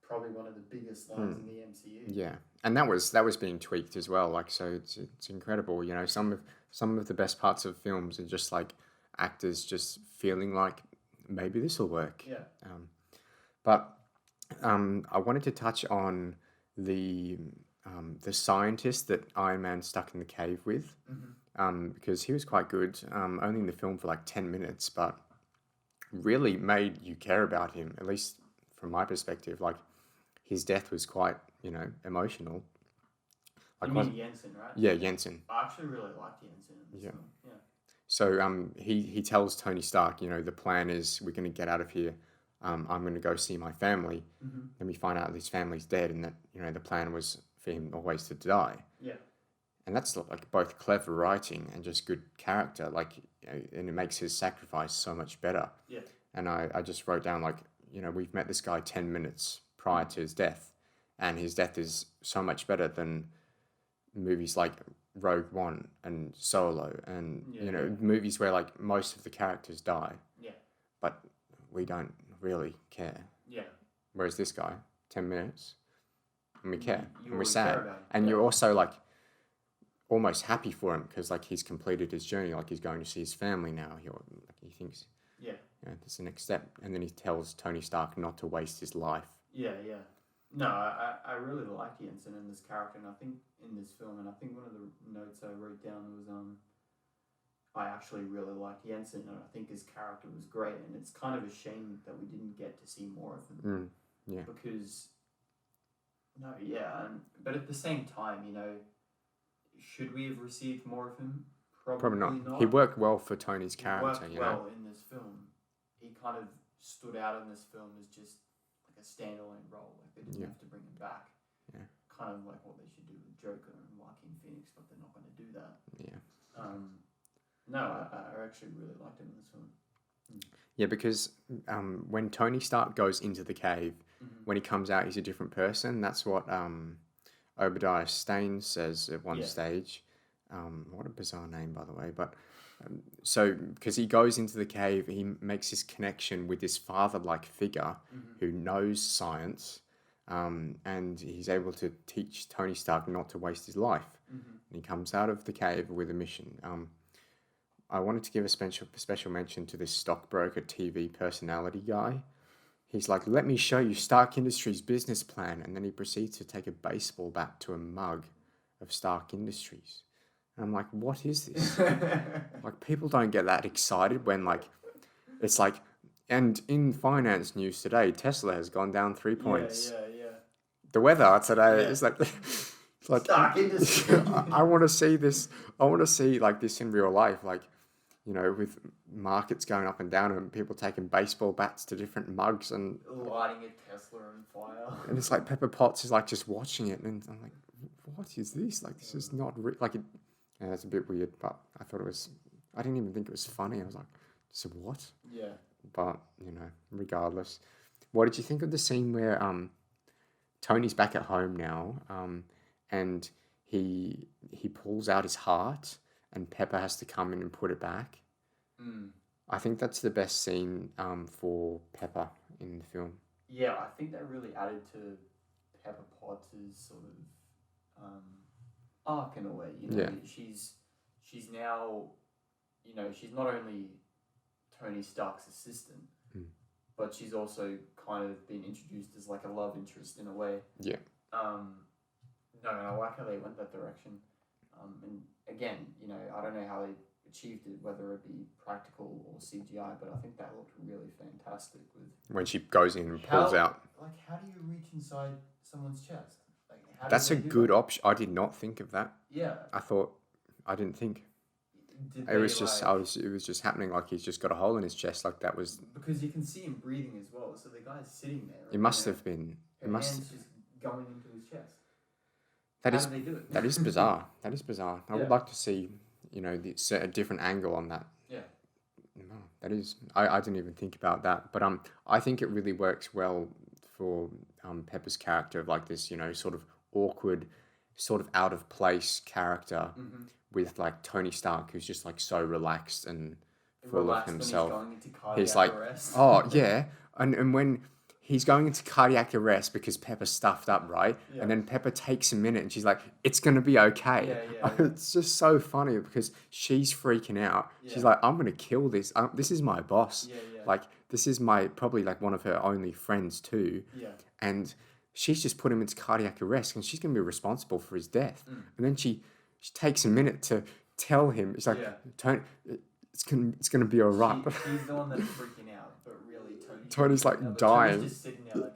probably one of the biggest lines in the MCU. Yeah, and that was being tweaked as well. Like, so it's incredible. Some of the best parts of films are just like actors just feeling like maybe this will work. Yeah. But I wanted to touch on the scientist that Iron Man stuck in the cave with, because he was quite good. Only in the film for like 10 minutes, but really made you care about him. At least from my perspective, like. His death was quite, emotional. Like, you mean Jensen, right? Yeah, Jensen. I actually really liked Jensen in this film. Yeah. So he tells Tony Stark, the plan is we're going to get out of here. I'm going to go see my family. And we find out his family's dead, and that the plan was for him always to die. Yeah. And that's like both clever writing and just good character. Like, and it makes his sacrifice so much better. Yeah. And I just wrote down like, we've met this guy 10 minutes prior to his death, and his death is so much better than movies like Rogue One and Solo, and movies where like most of the characters die, but we don't really care. Whereas this guy, 10 minutes, and we care, and we're sad, and you're also like almost happy for him because like he's completed his journey, like he's going to see his family now. He thinks, that's the next step, and then he tells Tony Stark not to waste his life. Yeah. No, I really liked Jensen and this character, and I think in this film, and I think one of the notes I wrote down was I actually really liked Jensen, and I think his character was great, and it's kind of a shame that we didn't get to see more of him. Because but at the same time, should we have received more of him? Probably not. He worked well for Tony's character. He worked well in this film. He kind of stood out in this film as just like a standalone role. Like they didn't have to bring him back. Yeah. Kind of like what they should do with Joker and Joaquin Phoenix, but they're not going to do that. Yeah. No, I actually really liked him in this film. Yeah, because when Tony Stark goes into the cave, when he comes out, he's a different person. That's what Obadiah Stane says at one stage. What a bizarre name, by the way. But so, because he goes into the cave, he makes this connection with this father-like figure who knows science, and he's able to teach Tony Stark not to waste his life. And he comes out of the cave with a mission. I wanted to give a special mention to this stockbroker TV personality guy. He's like, let me show you Stark Industries' business plan. And then he proceeds to take a baseball bat to a mug of Stark Industries. And I'm like, what is this? Like, people don't get that excited when, like, it's like, and in finance news today, Tesla has gone down 3 points. Yeah. The weather today is like... It's like, Stark Industries. I want to see this. I want to see like this in real life, like, you know, with markets going up and down and people taking baseball bats to different mugs and lighting a Tesla on fire. And it's like Pepper Potts is like just watching it, and I'm like, what is this? Like, this is not like it. Yeah, it's a bit weird, but I thought it was. I didn't even think it was funny. I was like, so what? Yeah. But you know, regardless, what did you think of the scene where Tony's back at home now, and he pulls out his heart, and Pepper has to come in and put it back? I think that's the best scene for Pepper in the film. Yeah, I think that really added to Pepper Potts' sort of arc in a way. You know, she's now, you know, she's not only Tony Stark's assistant, but she's also kind of been introduced as like a love interest in a way. Yeah. No, I like how they went that direction. And again, you know, I don't know how they achieved it, whether it be practical or CGI, but I think that looked really fantastic with when she goes in and pulls out. Like, how do you reach inside someone's chest? Like, how that's a good option. I did not think of that. Yeah. I didn't think. It was just happening. Like, he's just got a hole in his chest. Like, that was because you can see him breathing as well. So the guy's sitting there. It must have been. Her hand's just going into his chest. How do they do it? That is bizarre. That is bizarre. I would like to see, you know, a different angle on that. Yeah. No, that is. I didn't even think about that. But I think it really works well for Pepper's character of like this, you know, sort of awkward, sort of out of place character with like Tony Stark, who's just like so relaxed and full of himself. When he's going into cardiac he's like, arrest. Oh yeah, and when he's going into cardiac arrest because Pepper's stuffed up, right? Yeah. And then Pepper takes a minute and she's like, it's going to be okay. Yeah. It's just so funny because she's freaking out. Yeah. She's like, I'm going to kill this. This is my boss. Yeah. Like, this is probably like one of her only friends too. Yeah. And she's just put him into cardiac arrest and she's going to be responsible for his death. And then she takes a minute to tell him, it's like, Tony, it's going to be all right. She's the one that's freaking out. Tony's like dying. Tony's just sitting there like,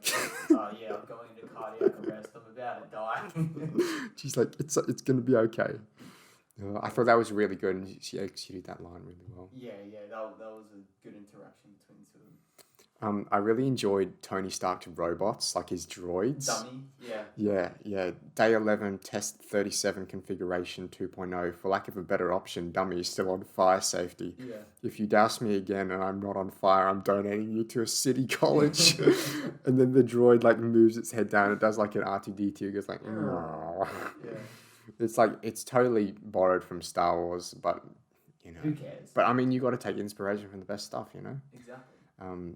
oh yeah, I'm going into cardiac arrest. I'm about to die. She's like, it's going to be okay. I thought that was really good, and she executed that line really well. Yeah, that was a good interaction between the two of them. I really enjoyed Tony Stark's robots, like his droids. Dummy, yeah. Yeah. Day 11, test 37 configuration 2.0. For lack of a better option, dummy is still on fire safety. Yeah. If you douse me again and I'm not on fire, I'm donating you to a city college. And then the droid like moves its head down. It does like an R2-D2. It goes like, yeah. It's like, it's totally borrowed from Star Wars, but, you know. Who cares? But, I mean, you got to take inspiration from the best stuff, you know? Exactly.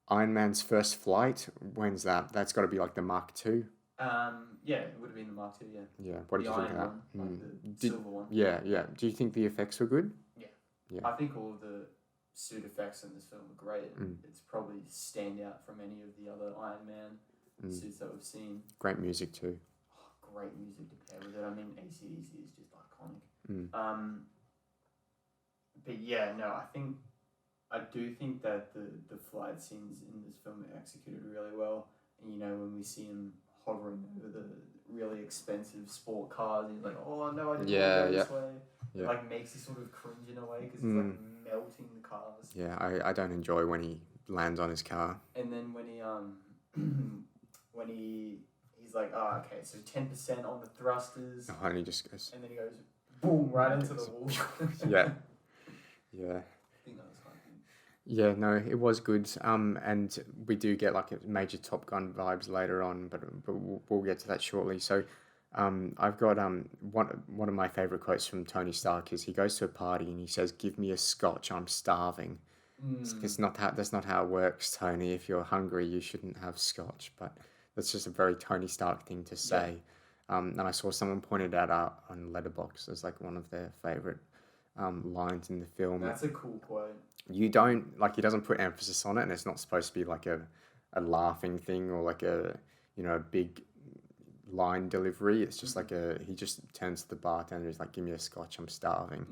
Iron Man's first flight, when's that? That's got to be like the Mark II. Yeah, it would have been the Mark II, yeah. Yeah, what did you think of that? Like the silver one. Yeah. Do you think the effects were good? Yeah. I think all of the suit effects in this film are great. It's probably stand out from any of the other Iron Man suits that we've seen. Great music too. Great music to pair with it. I mean, AC/DC is just iconic. But yeah, no, I do think that the flight scenes in this film are executed really well. And you know, when we see him hovering over the really expensive sport cars, he's like, "Oh no, I didn't want to go this way." Yeah. It like makes you sort of cringe in a way because he's like melting the cars. Yeah, I don't enjoy when he lands on his car. And then when he when he's like, oh, okay, so 10% on the thrusters, Oh, and he just goes. and then he goes boom right into the wall. Yeah. I think that was quite good. Yeah, no, it was good. And we do get like a major Top Gun vibes later on, but we'll get to that shortly. So, I've got one of my favorite quotes from Tony Stark is he goes to a party and he says, "Give me a scotch, I'm starving." It's not how that's not how it works, Tony. If you're hungry, you shouldn't have scotch. But that's just a very Tony Stark thing to say. And I saw someone pointed that out on Letterboxd as like one of their favorite lines in the film. That's a cool quote. You don't like he doesn't put emphasis on it, and it's not supposed to be like a laughing thing or like a a big line delivery. It's just like he just turns to the bartender. He's like, "Give me a scotch, I'm starving."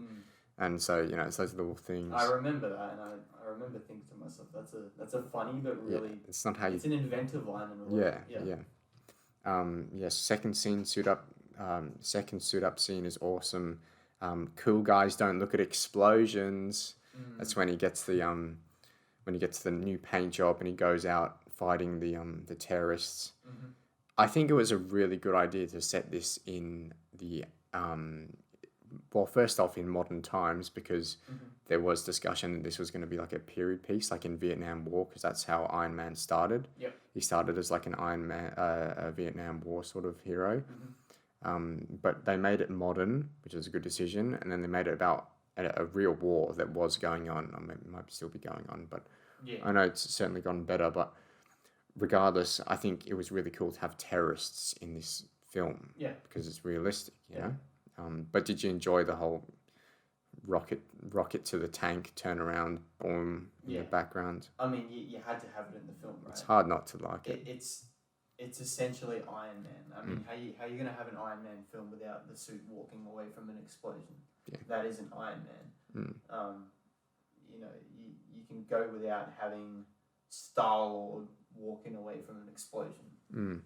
And so it's those little things. I remember that, and I remember thinking to myself, that's a funny but really it's not how you. It's an inventive line in a way. Yeah. Second suit up scene is awesome. Cool guys don't look at explosions. That's when he gets the new paint job and he goes out fighting the terrorists. I think it was a really good idea to set this in the well, first off in modern times because there was discussion that this was going to be like a period piece, like in Vietnam War, because that's how Iron Man started. Yep. He started as like an Iron Man, a Vietnam War sort of hero. But they made it modern, which was a good decision, and then they made it about a real war that was going on. I mean, it might still be going on, but I know it's certainly gotten better. But regardless, I think it was really cool to have terrorists in this film. Yeah. Because it's realistic, you know. But did you enjoy the whole rocket to the tank, turn around, boom, in the background? I mean, you had to have it in the film, right? It's hard not to like it. It's essentially Iron Man. I mean, how you gonna have an Iron Man film without the suit walking away from an explosion? Yeah. That isn't Iron Man. You can go without having Star-Lord walking away from an explosion.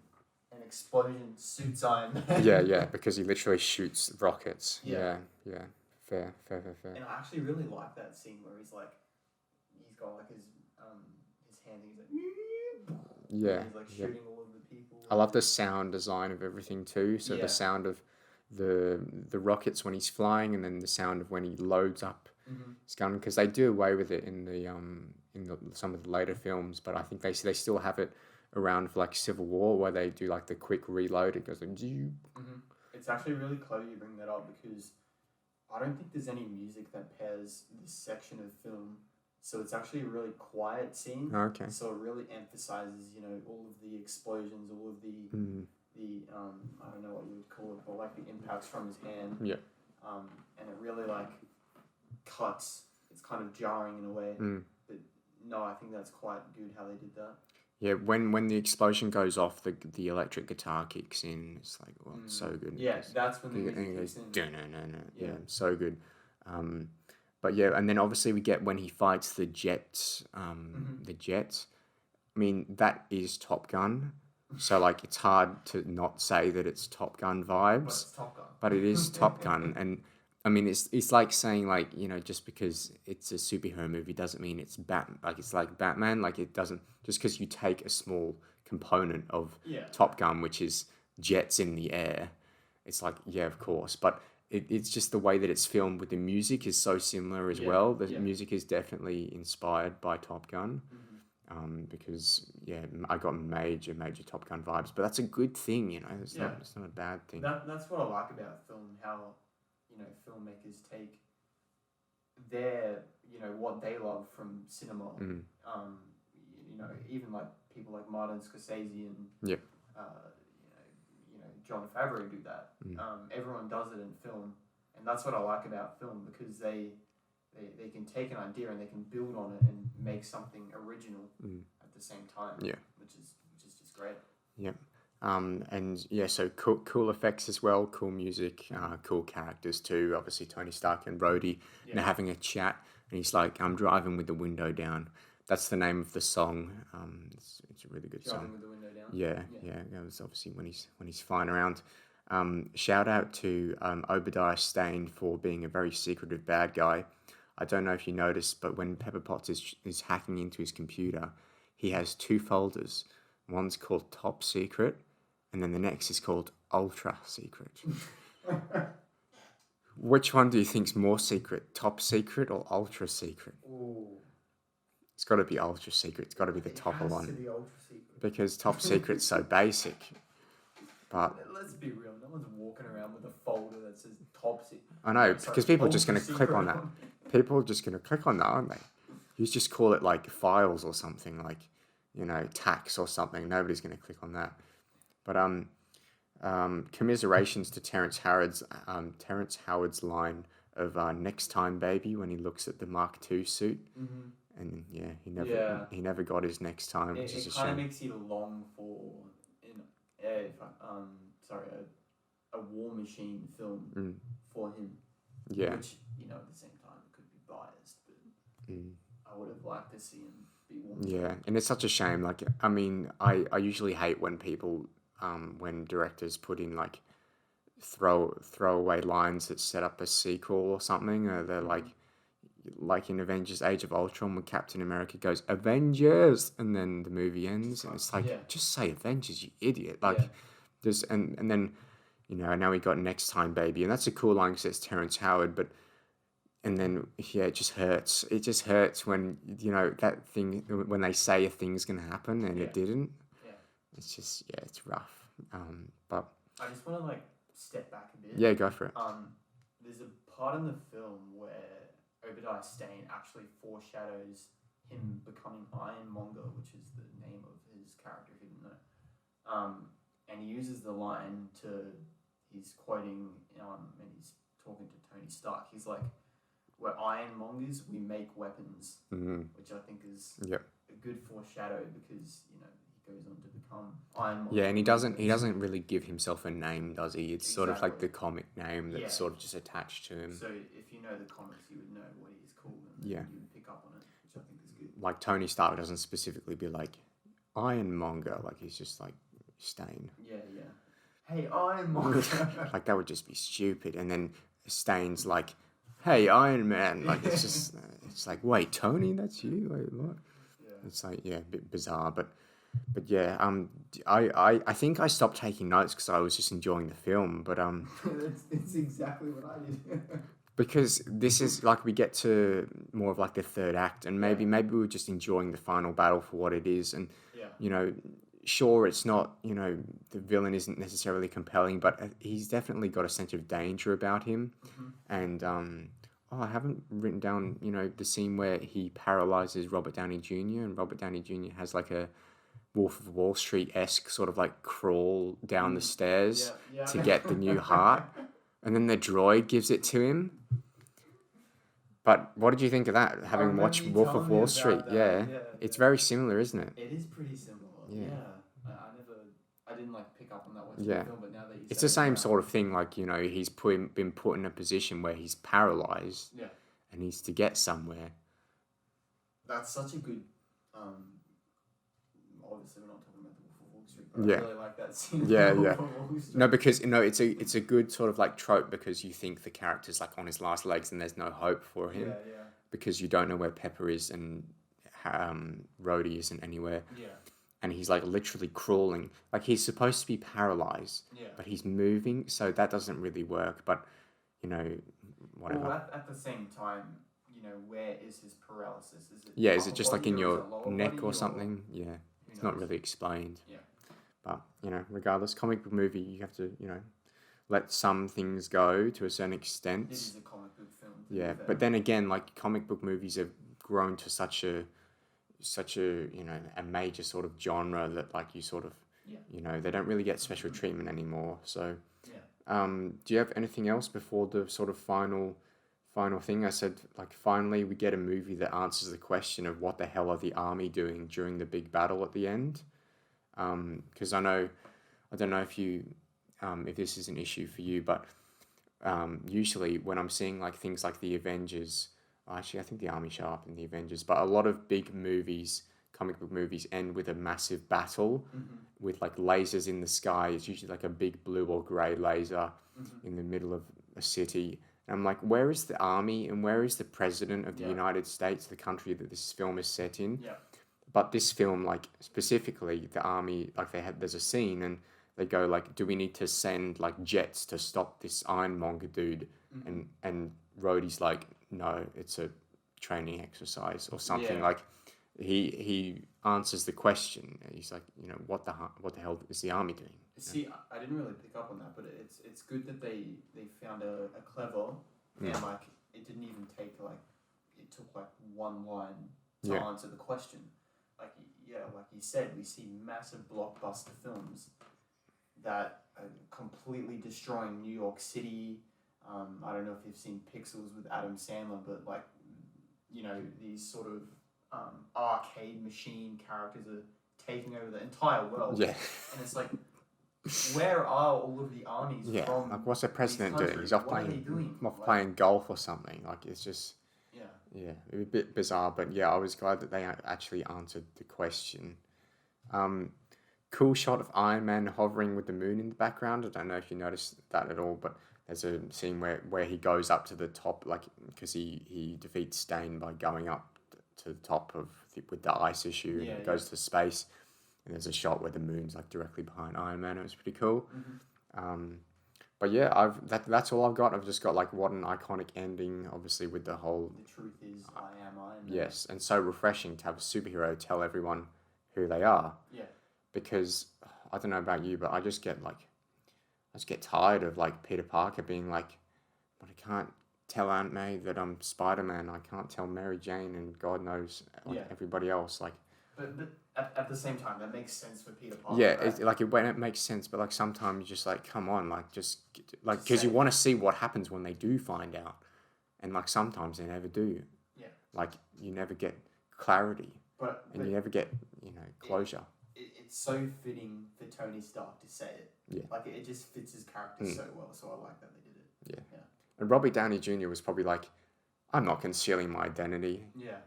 An explosion suits Iron Man. Yeah, because he literally shoots rockets. Yeah. Fair. And I actually really like that scene where he's got like his hand, he's like, yeah, and he's like shooting all of the people. I love the sound design of everything too. So the sound of the rockets when he's flying, and then the sound of when he loads up his gun, because they do away with it in the some of the later films, but I think they still have it around for like Civil War where they do like the quick reload. It goes like. It's actually really clever you bring that up because I don't think there's any music that pairs this section of film. So it's actually a really quiet scene. Okay. So it really emphasizes, all of the explosions, all of the I don't know what you would call it, but like the impacts from his hand. Yeah. And it really like cuts. It's kind of jarring in a way. But no, I think that's quite good how they did that. Yeah, when the explosion goes off, the electric guitar kicks in. It's like, it's so good. Yeah, that's when the music kicks in. No. Yeah, so good. But yeah, and then obviously we get when he fights the jets. The jets. I mean, that is Top Gun. So like, it's hard to not say that it's Top Gun vibes. But it's Top Gun. But it is Top Gun, and I mean, it's like saying like just because it's a superhero movie doesn't mean it's it's like Batman. Like it doesn't just because you take a small component of Top Gun, which is jets in the air. It's like of course, but it's just the way that it's filmed with the music is so similar as well. The music is definitely inspired by Top Gun. Because I got major Top Gun vibes, but that's a good thing, It's not a bad thing. That's what I like about film. How filmmakers take their what they love from cinema. Even like people like Martin Scorsese and Jon Favreau do that. Everyone does it in film, and that's what I like about film because they can take an idea and they can build on it and make something original at the same time. Yeah, which is just great. Yeah. So cool effects as well, cool music, cool characters too. Obviously Tony Stark and Rhodey, and they're having a chat, and he's like, "I'm driving with the window down." That's the name of the song. It's a really good Driving song. with the window down. Yeah. That was obviously when he's flying around. Shout out to Obadiah Stane for being a very secretive bad guy. I don't know if you noticed, but when Pepper Potts is hacking into his computer, he has 2 folders. One's called Top Secret, and then the next is called Ultra Secret. Which one do you think's more secret, Top Secret or Ultra Secret? Ooh. It's got to be Ultra Secret. It's got to be the topper It has one. to be Ultra Secret. Because Top Secret's so basic. But let's be real. No one's walking around with a folder that says Top Secret. I know, because people are just going to click on that. People are just going to click on that, aren't they? You just call it like files or something, like, you know, tax or something. Nobody's going to click on that. But commiserations to Terrence Howard's line of "Next time, baby," when he looks at the Mark II suit, and he never got his next time, which is a shame. It kind of makes you long for a War Machine film for him. Yeah. Which, you know, at the same time it could be biased, but I would have liked to see him be War Machine. Yeah, and it's such a shame. Like, I mean, I usually hate when people when directors put in like throwaway lines that set up a sequel or something. They're like in Avengers: Age of Ultron, when Captain America goes Avengers, and then the movie ends, and it's like, just say Avengers, you idiot! Like, there's and then, you know, now we got Next Time, Baby, and that's a cool line because it's Terrence Howard, but. And then, it just hurts. It just hurts when, you know, that thing, when they say a thing's going to happen and it didn't. Yeah. It's just, it's rough. But I just want to, like, step back a bit. Yeah, go for it. There's a part in the film where Obadiah Stane actually foreshadows him becoming Ironmonger, which is the name of his character, if you didn't know. And he uses the line he's quoting, and he's talking to Tony Stark. He's like, "We're ironmongers, we make weapons," which I think is a good foreshadow because, you know, he goes on to become Ironmonger. Yeah, and he doesn't really give himself a name, does he? It's sort of like the comic name that's sort of just attached to him. So if you know the comics, you would know what he's called, and you would pick up on it, which I think is good. Like Tony Stark doesn't specifically be like Ironmonger, like he's just like Stane. Yeah. Hey, Ironmonger. Like that would just be stupid. And then Stane's like, "Hey, Iron Man!" Like it's just, it's like, wait, Tony, that's you? Wait, what? Yeah. It's like, a bit bizarre, but yeah, I think I stopped taking notes because I was just enjoying the film, but it's exactly what I did. Because this is like we get to more of like the third act, and maybe we were just enjoying the final battle for what it is, and you know, sure, it's not, you know, the villain isn't necessarily compelling, but he's definitely got a sense of danger about him, and I haven't written down, you know, the scene where he paralyzes Robert Downey Jr. and Robert Downey Jr. has like a Wolf of Wall Street-esque sort of like crawl down the stairs to get the new heart, and then the droid gives it to him. But what did you think of that, having watched Wolf of Wall Street? It's very similar, isn't it? It is pretty similar. Yeah. I didn't like pick up on that watching the film, but now that you it's the same sort of thing. Like, you know, he's been put in a position where he's paralyzed and needs to get somewhere. That's such a good. Obviously, we're not talking about the Wolf of Wall Street, but I really like that scene. No, because, you know, it's a good sort of like trope, because you think the character's like on his last legs and there's no hope for him. Because you don't know where Pepper is and Rhodey isn't anywhere. And he's like literally crawling. Like, he's supposed to be paralyzed, but he's moving, so that doesn't really work. But, you know, whatever. Well, at the same time, you know, where is his paralysis? Is it just like in your neck or something? It's not really explained. But, you know, regardless, comic book movie, you have to, you know, let some things go to a certain extent. This is a comic book film. But then again, like, comic book movies have grown to such a you know, a major sort of genre that, like, you sort of you know, they don't really get special treatment anymore. So do you have anything else before the sort of final thing? I said, like, finally we get a movie that answers the question of what the hell are the army doing during the big battle at the end, because I don't know if you if this is an issue for you, but usually when I'm seeing like things like the Avengers. Actually, I think the army show up in the Avengers, but a lot of big movies, comic book movies, end with a massive battle with like lasers in the sky. It's usually like a big blue or grey laser in the middle of a city. And I'm like, where is the army and where is the president of the United States, the country that this film is set in? But this film, like specifically, the army, like there's a scene and they go like, "Do we need to send like jets to stop this ironmonger dude?" And Rhodey's like, "No, it's a training exercise or something." Yeah. Like he answers the question. He's like, what the hell is the army doing? See, I didn't really pick up on that, but it's good that they found a clever and like it didn't even take like it took like one line to answer the question. Like like you said, we see massive blockbuster films that are completely destroying New York City. I don't know if you've seen Pixels with Adam Sandler, but like these sort of arcade machine characters are taking over the entire world. Yeah. And it's like, where are all of the armies from? Like what's the president doing? He's off playing golf or something. Like it's just a bit bizarre. But yeah, I was glad that they actually answered the question. Cool shot of Iron Man hovering with the moon in the background. I don't know if you noticed that at all, but there's a scene where he goes up to the top, like because he defeats Stain by going up to the top with the ice issue and goes to space. And there's a shot where the moon's like directly behind Iron Man. It was pretty cool. But yeah, that's all I've got. I've just got like what an iconic ending, obviously with the whole. The truth is, I am Iron Man. Yes, and so refreshing to have a superhero tell everyone who they are. Yeah. Because I don't know about you, but I just get tired of like Peter Parker being like, but I can't tell Aunt May that I'm Spider-Man. I can't tell Mary Jane and God knows everybody else. Like. But at the same time, that makes sense for Peter Parker. Yeah, right? When it makes sense, but like sometimes you're just like, come on, like just like because you want to see what happens when they do find out, and like sometimes they never do. Yeah. Like you never get clarity, but you never get closure. It's so fitting for Tony Stark to say it. Yeah. Like it just fits his character so well. So I like that they did it. Yeah. And Robert Downey Jr. was probably like, I'm not concealing my identity. Yeah.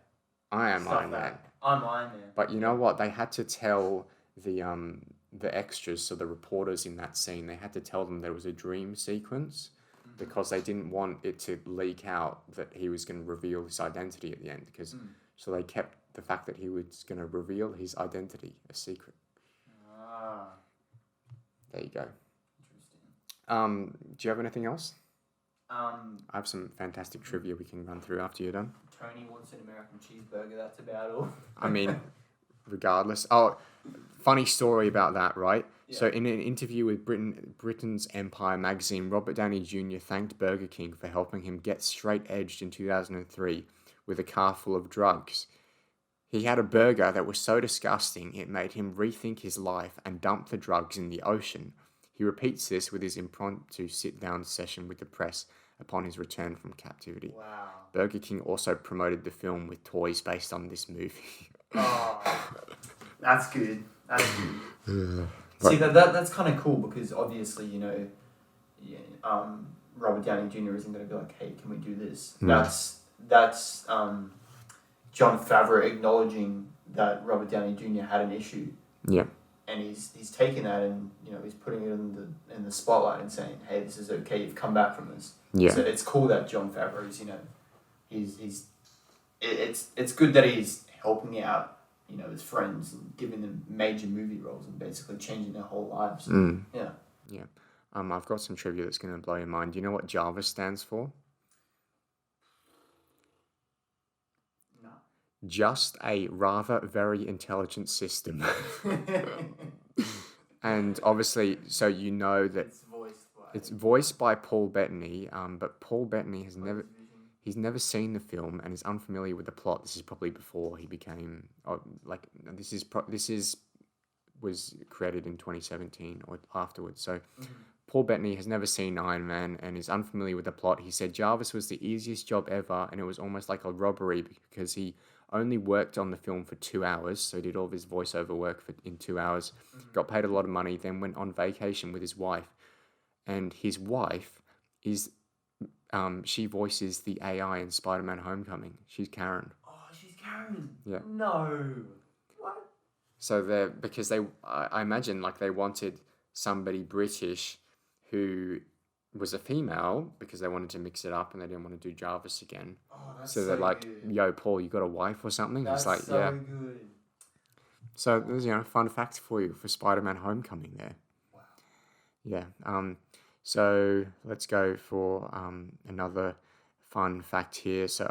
I am Iron Man. I'm Iron Man. But you know what? They had to tell the extras, so the reporters in that scene, they had to tell them there was a dream sequence because they didn't want it to leak out that he was going to reveal his identity at the end. So they kept the fact that he was going to reveal his identity a secret. There you go. Interesting. Do you have anything else? I have some fantastic trivia we can run through after you're done. Tony wants an American cheeseburger. That's about all. I mean, regardless. Oh, funny story about that, right? Yeah. So in an interview with Britain's Empire magazine, Robert Downey Jr. thanked Burger King for helping him get straight-edged in 2003 with a car full of drugs. He had a burger that was so disgusting it made him rethink his life and dump the drugs in the ocean. He repeats this with his impromptu sit-down session with the press upon his return from captivity. Wow. Burger King also promoted the film with toys based on this movie. Oh, that's good. That's good. See, that's kind of cool because obviously, Robert Downey Jr. isn't going to be like, hey, can we do this? That's Jon Favreau acknowledging that Robert Downey Jr. had an issue. Yeah. And he's taking that and he's putting it in the spotlight and saying, hey, this is okay. You've come back from this. Yeah. So it's cool that Jon Favreau's it's good that he's helping out his friends and giving them major movie roles and basically changing their whole lives. Yeah. Yeah. I've got some trivia that's going to blow your mind. Do you know what Jarvis stands for? No. Just a rather very intelligent system. And obviously, so you know that it's voiced by Paul Bettany, but Paul Bettany has never seen the film and is unfamiliar with the plot. This is probably before he became was created in 2017 or afterwards. So Paul Bettany has never seen Iron Man and is unfamiliar with the plot. He said Jarvis was the easiest job ever and it was almost like a robbery because he only worked on the film for 2 hours, so he did all of his voiceover work in 2 hours, got paid a lot of money, then went on vacation with his wife. And his wife is, she voices the AI in Spider-Man Homecoming. She's Karen. Oh, she's Karen? Yeah. No. What? So I imagine like they wanted somebody British who was a female because they wanted to mix it up and they didn't want to do Jarvis again. Oh, that's so they're like, good. yo, Paul, you got a wife or something? That's He's like, so yeah. good. So there's fun facts for you for Spider-Man: Homecoming there. Wow. Yeah. So let's go for another fun fact here. So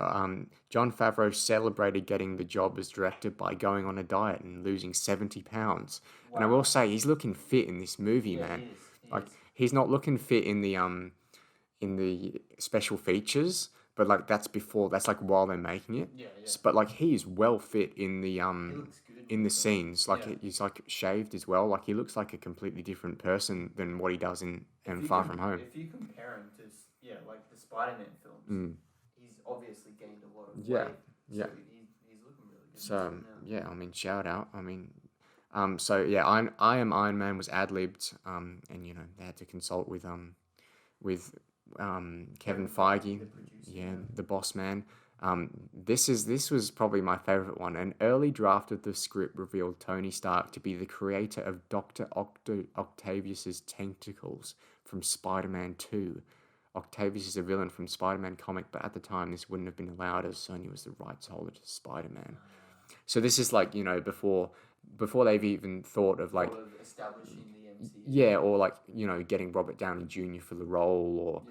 Jon Favreau celebrated getting the job as director by going on a diet and losing 70 pounds. Wow. And I will say he's looking fit in this movie, man. He is. He's not looking fit in the special features, but like that's like while they're making it. Yeah. But like he is well fit in the He looks good in the scenes. Like Yeah. he's like shaved as well. Like he looks like a completely different person than what he does in Far From Home. If you compare him to like the Spider-Man films, he's obviously gained a lot of Yeah, weight. yeah. So he's looking really good. So yeah, I mean, shout out. I mean, so yeah, I Am Iron Man was ad-libbed, and they had to consult with Kevin Feige, the producer, the boss man. This was probably my favorite one. An early draft of the script revealed Tony Stark to be the creator of Dr. Octavius's tentacles from Spider-Man 2. Octavius is a villain from Spider-Man comic, but at the time this wouldn't have been allowed as Sony was the rights holder to Spider-Man. So this is like, before they've even thought of like establishing the MCU. Yeah, or like, getting Robert Downey Jr. for the role, or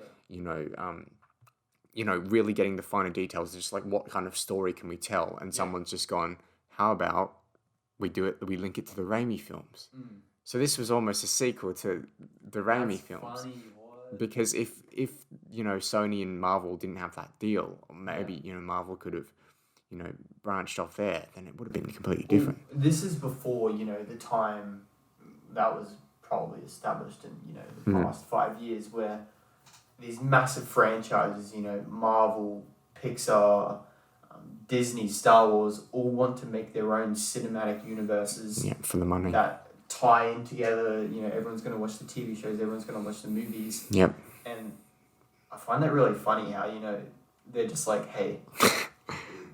really getting the finer details, just like what kind of story can we tell? And someone's just gone, how about we link it to the Raimi films? So this was almost a sequel to the Raimi films. Funny, what? Because if Sony and Marvel didn't have that deal, or maybe Marvel could have branched off there, then it would have been completely different. This is before the time that was probably established in the past 5 years, where these massive franchises, Marvel, Pixar, Disney, Star Wars, all want to make their own cinematic universes. Yeah, for the money. That tie in together. Everyone's going to watch the TV shows, everyone's going to watch the movies. Yep. And I find that really funny how, they're just like, hey,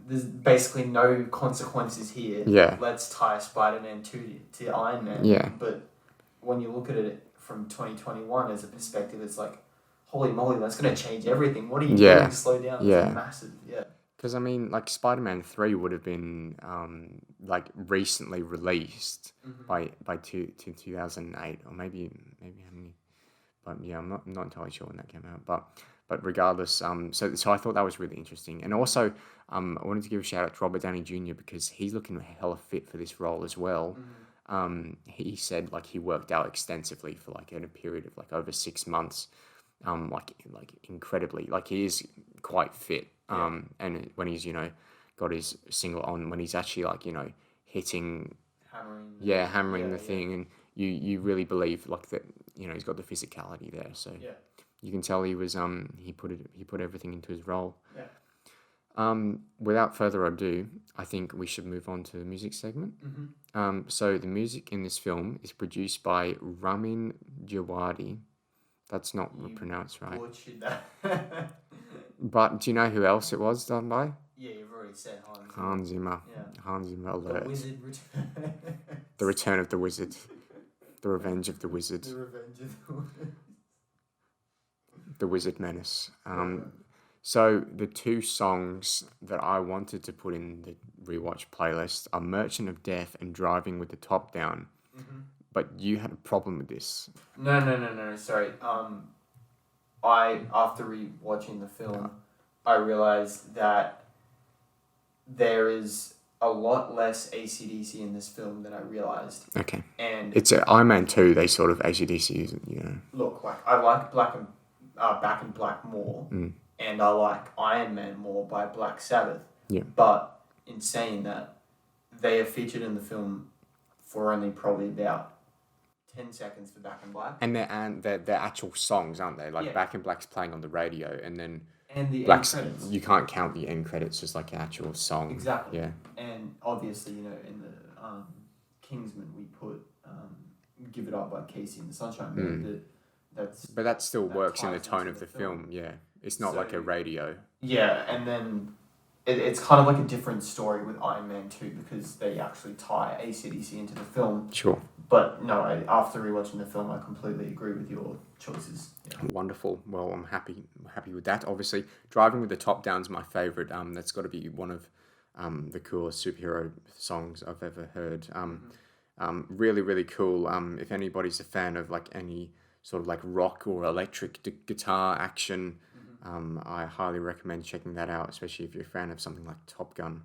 there's basically no consequences here. Yeah. Let's tie Spider-Man 2 to Iron Man. Yeah. But when you look at it from 2021 as a perspective, it's like, holy moly, that's going to change everything. What are you doing? Slow down. Yeah. It's massive. Yeah. Because, I mean, like, Spider-Man 3 would have been, recently released by 2008, or maybe how many, but yeah, I'm not entirely sure when that came out, but regardless, so I thought that was really interesting. And also, I wanted to give a shout out to Robert Downey Jr. because he's looking hella fit for this role as well. He said, like, he worked out extensively for, like, in a period of, like, over 6 months, like incredibly, like, he is quite fit. And when he's, got his single on, when he's actually like, hitting, hammering the thing, and you really believe like that, he's got the physicality there. So you can tell he was, he put everything into his role. Without further ado, I think we should move on to the music segment. So the music in this film is produced by Ramin Djawadi. That's not pronounced right. But do you know who else it was done by? Yeah, you've already said Hans Zimmer. Yeah. Hans Zimmer alert. The Wizard returns. The Return of the Wizard. The Revenge of the Wizard. The Revenge of the Wizard. The Wizard Menace. So the two songs that I wanted to put in the Rewatch playlist are Merchant of Death and Driving with the Top Down. But you had a problem with this. No, sorry. After rewatching the film, I realized that there is a lot less AC/DC in this film than I realized. Okay. And it's Iron Man 2, they sort of AC/DC, Look, like, I like Back in Black more, and I like Iron Man more by Black Sabbath. Yeah. But in saying that, they are featured in the film for only probably about 10 seconds for Back in Black. And they're actual songs, aren't they? Like, Back in Black's playing on the radio, and then the Black's, end credits. you can't count the end credits as like an actual song. Exactly. Yeah. And obviously, in the Kingsman, we put Give It Up by Casey and the Sunshine Band. But that still works in the tone of the film. Yeah. It's not like a radio. Yeah, and then it's kind of like a different story with Iron Man 2 because they actually tie AC/DC into the film. Sure. But no, after rewatching the film, I completely agree with your choices. Yeah. Wonderful. Well, I'm happy with that. Obviously, Driving with the Top Down is my favorite. That's got to be one of the coolest superhero songs I've ever heard. Really, really cool. If anybody's a fan of like any sort of like rock or electric guitar action, I highly recommend checking that out, especially if you're a fan of something like Top Gun.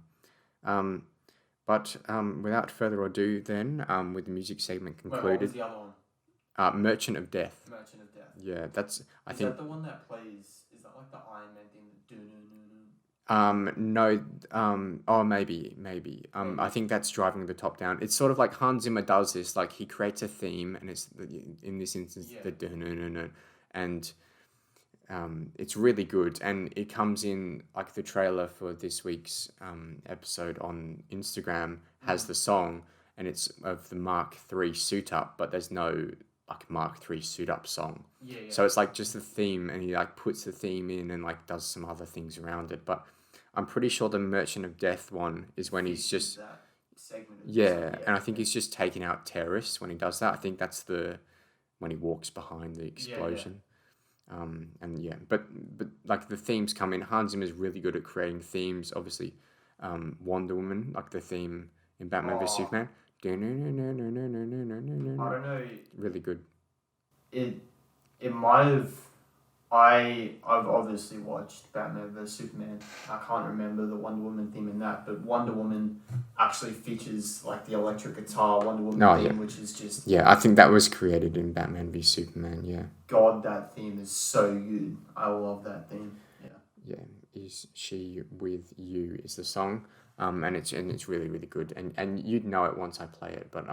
But without further ado, then, with the music segment Wait, what was concluded, the other one? Merchant of Death. Merchant of Death. Yeah, that's I Is think. that the one that plays? Is that like the Iron Man thing? No, oh, maybe. I think that's driving the top down. It's sort of like Hans Zimmer does this, like he creates a theme, and it's in this instance Yeah. the dun-dun-dun-dun, and it's really good, and it comes in like the trailer for this week's episode on Instagram has the song, and it's of the Mark III suit up, but there's no like Mark III suit up song. Yeah. So it's like just the theme, and he like puts the theme in and like does some other things around it. But I'm pretty sure the Merchant of Death one is when he's just that segment. yeah, and I think he's just taking out terrorists when he does that. I think that's when he walks behind the explosion. And yeah, but like the themes come in. Hans Zimmer is really good at creating themes. Obviously, Wonder Woman, like the theme in Batman vs Superman. I don't know. Really good. It might have. I've obviously watched Batman vs Superman. I can't remember the Wonder Woman theme in that, but Wonder Woman actually features like the electric guitar Wonder Woman theme, which is just I think that was created in Batman v Superman. Yeah. God, that theme is so good. I love that theme. Yeah. Yeah. Is She With You is the song, and it's really really good, and you'd know it once I play it, but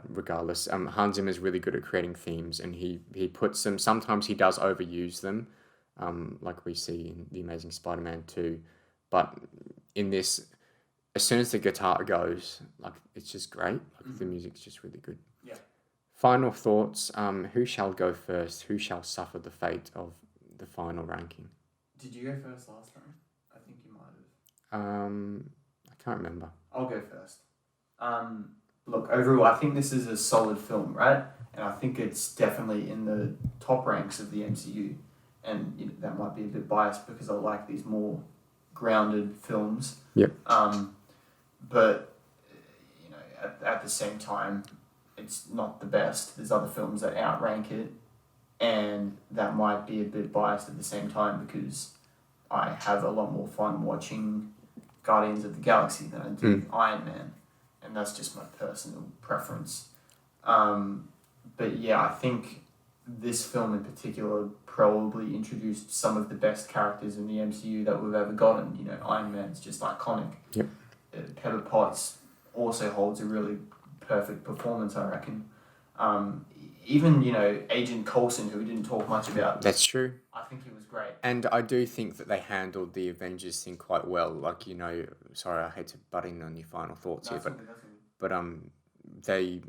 regardless, Hans Zimmer is really good at creating themes, and he puts them. Sometimes he does overuse them, like we see in The Amazing Spider-Man 2. But in this, as soon as the guitar goes, like it's just great. Like the music's just really good. Yeah. Final thoughts. Who shall go first? Who shall suffer the fate of the final ranking? Did you go first last time? I think you might have. I can't remember. I'll go first. Look, overall, I think this is a solid film, right? And I think it's definitely in the top ranks of the MCU. And that might be a bit biased because I like these more grounded films. Yep. But at the same time, it's not the best. There's other films that outrank it, and that might be a bit biased at the same time because I have a lot more fun watching Guardians of the Galaxy than I do Iron Man. And that's just my personal preference. But yeah, I think this film in particular probably introduced some of the best characters in the MCU that we've ever gotten. Iron Man's just iconic. Yep. Pepper Potts also holds a really perfect performance, I reckon. Even, Agent Coulson, who we didn't talk much about. That's true. I think he was great. And I do think that they handled the Avengers thing quite well. Like, sorry, I hate to butt in on your final thoughts here, but they...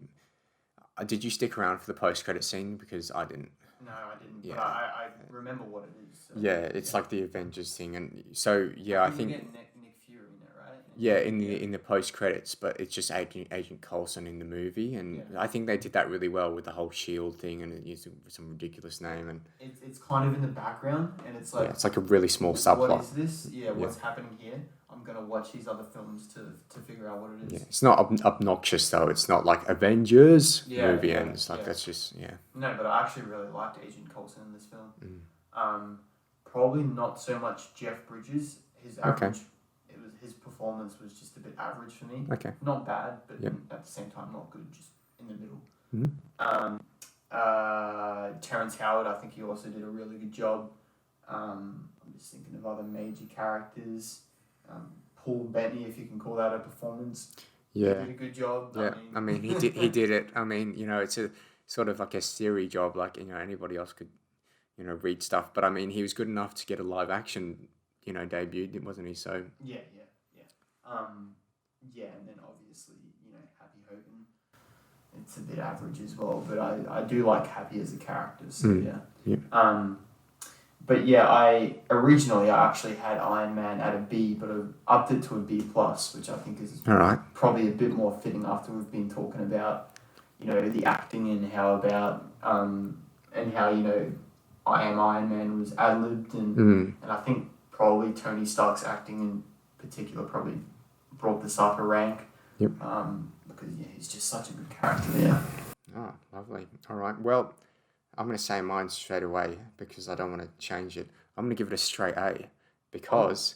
did you stick around for the post-credit scene? Because I didn't. No, I didn't. Yeah. But I remember what it is. So. Yeah, it's like the Avengers thing. And so, yeah, I think... You get Nick Fury in it, right? Yeah, in the post credits, but it's just Agent Coulson in the movie, and I think they did that really well with the whole Shield thing, and it used some ridiculous name, and it's kind of in the background, and it's like it's like a really small subplot. What is this? Yeah, what's happening here? I'm gonna watch these other films to figure out what it is. Yeah, it's not obnoxious though. It's not like Avengers movie ends. Like that's just No, but I actually really liked Agent Coulson in this film. Probably not so much Jeff Bridges. His average. His performance was just a bit average for me. Okay. Not bad, but at the same time not good, just in the middle. Terrence Howard, I think he also did a really good job. I'm just thinking of other major characters. Paul Bettany, if you can call that a performance. Yeah. He did a good job. Yeah. I mean he did it. I mean, it's a sort of like a Siri job, like, anybody else could, read stuff. But I mean he was good enough to get a live action, debuted, wasn't he? So and then obviously, Happy Hogan. It's a bit average as well, but I do like Happy as a character, so but yeah, I actually had Iron Man at a B, but I upped it to a B+, which I think is probably a bit more fitting after we've been talking about, the acting and how I Am Iron Man was ad-libbed, and I think probably Tony Stark's acting in particular probably brought this up a rank. Yep. Because he's just such a good character there. Oh, lovely. All right. Well, I'm going to say mine straight away because I don't want to change it. I'm going to give it a straight A because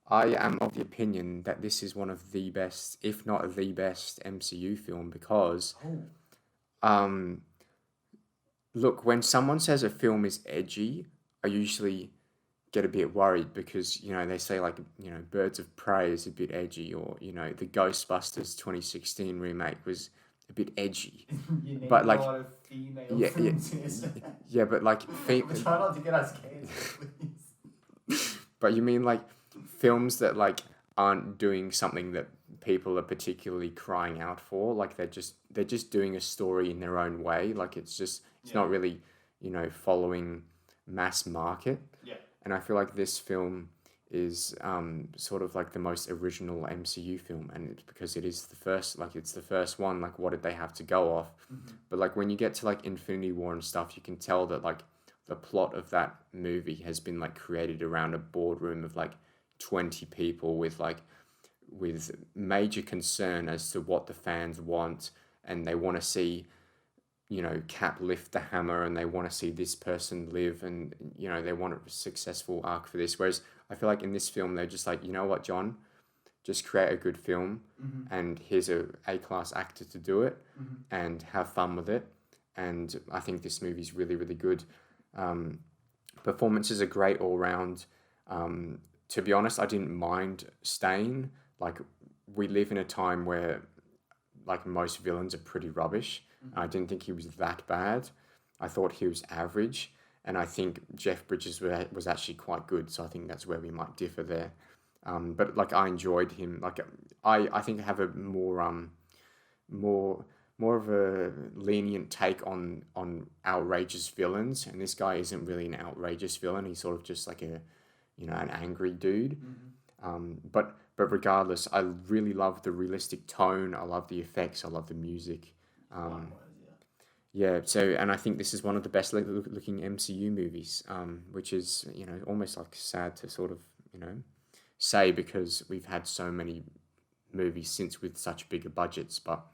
I am of the opinion that this is one of the best, if not the best, MCU film because, look, when someone says a film is edgy, I usually get a bit worried because, they say like, Birds of Prey is a bit edgy or, the Ghostbusters 2016 remake was a bit edgy. You need but a like, lot of female films. Yeah, but like... Try not to get us cancelled, please. But you mean like films that like aren't doing something that people are particularly crying out for? Like they're just doing a story in their own way. Like it's not really, following mass market. Yeah. And I feel like this film is sort of like the most original MCU film, and it's because it is the first one. Like, what did they have to go off? Mm-hmm. But like when you get to like Infinity War and stuff, you can tell that like the plot of that movie has been like created around a boardroom of like 20 people with major concern as to what the fans want, and they want to see Cap lift the hammer, and they want to see this person live, and they want a successful arc for this. Whereas I feel like in this film they're just like, you know what, John, just create a good film, and here's a A-class actor to do it, and have fun with it. And I think this movie's really, really good. Performances are great all round. To be honest, I didn't mind Stain. Like, we live in a time where like most villains are pretty rubbish. I didn't think he was that bad. I thought he was average, and I think Jeff Bridges was actually quite good. So I think that's where we might differ there. But like I enjoyed him. Like I think I have a more of a lenient take on outrageous villains, and this guy isn't really an outrageous villain. He's sort of just like an angry dude. But regardless, I really love the realistic tone. I love the effects. I love the music. And I think this is one of the best looking MCU movies, which is, almost like sad to sort of, say, because we've had so many movies since with such bigger budgets. But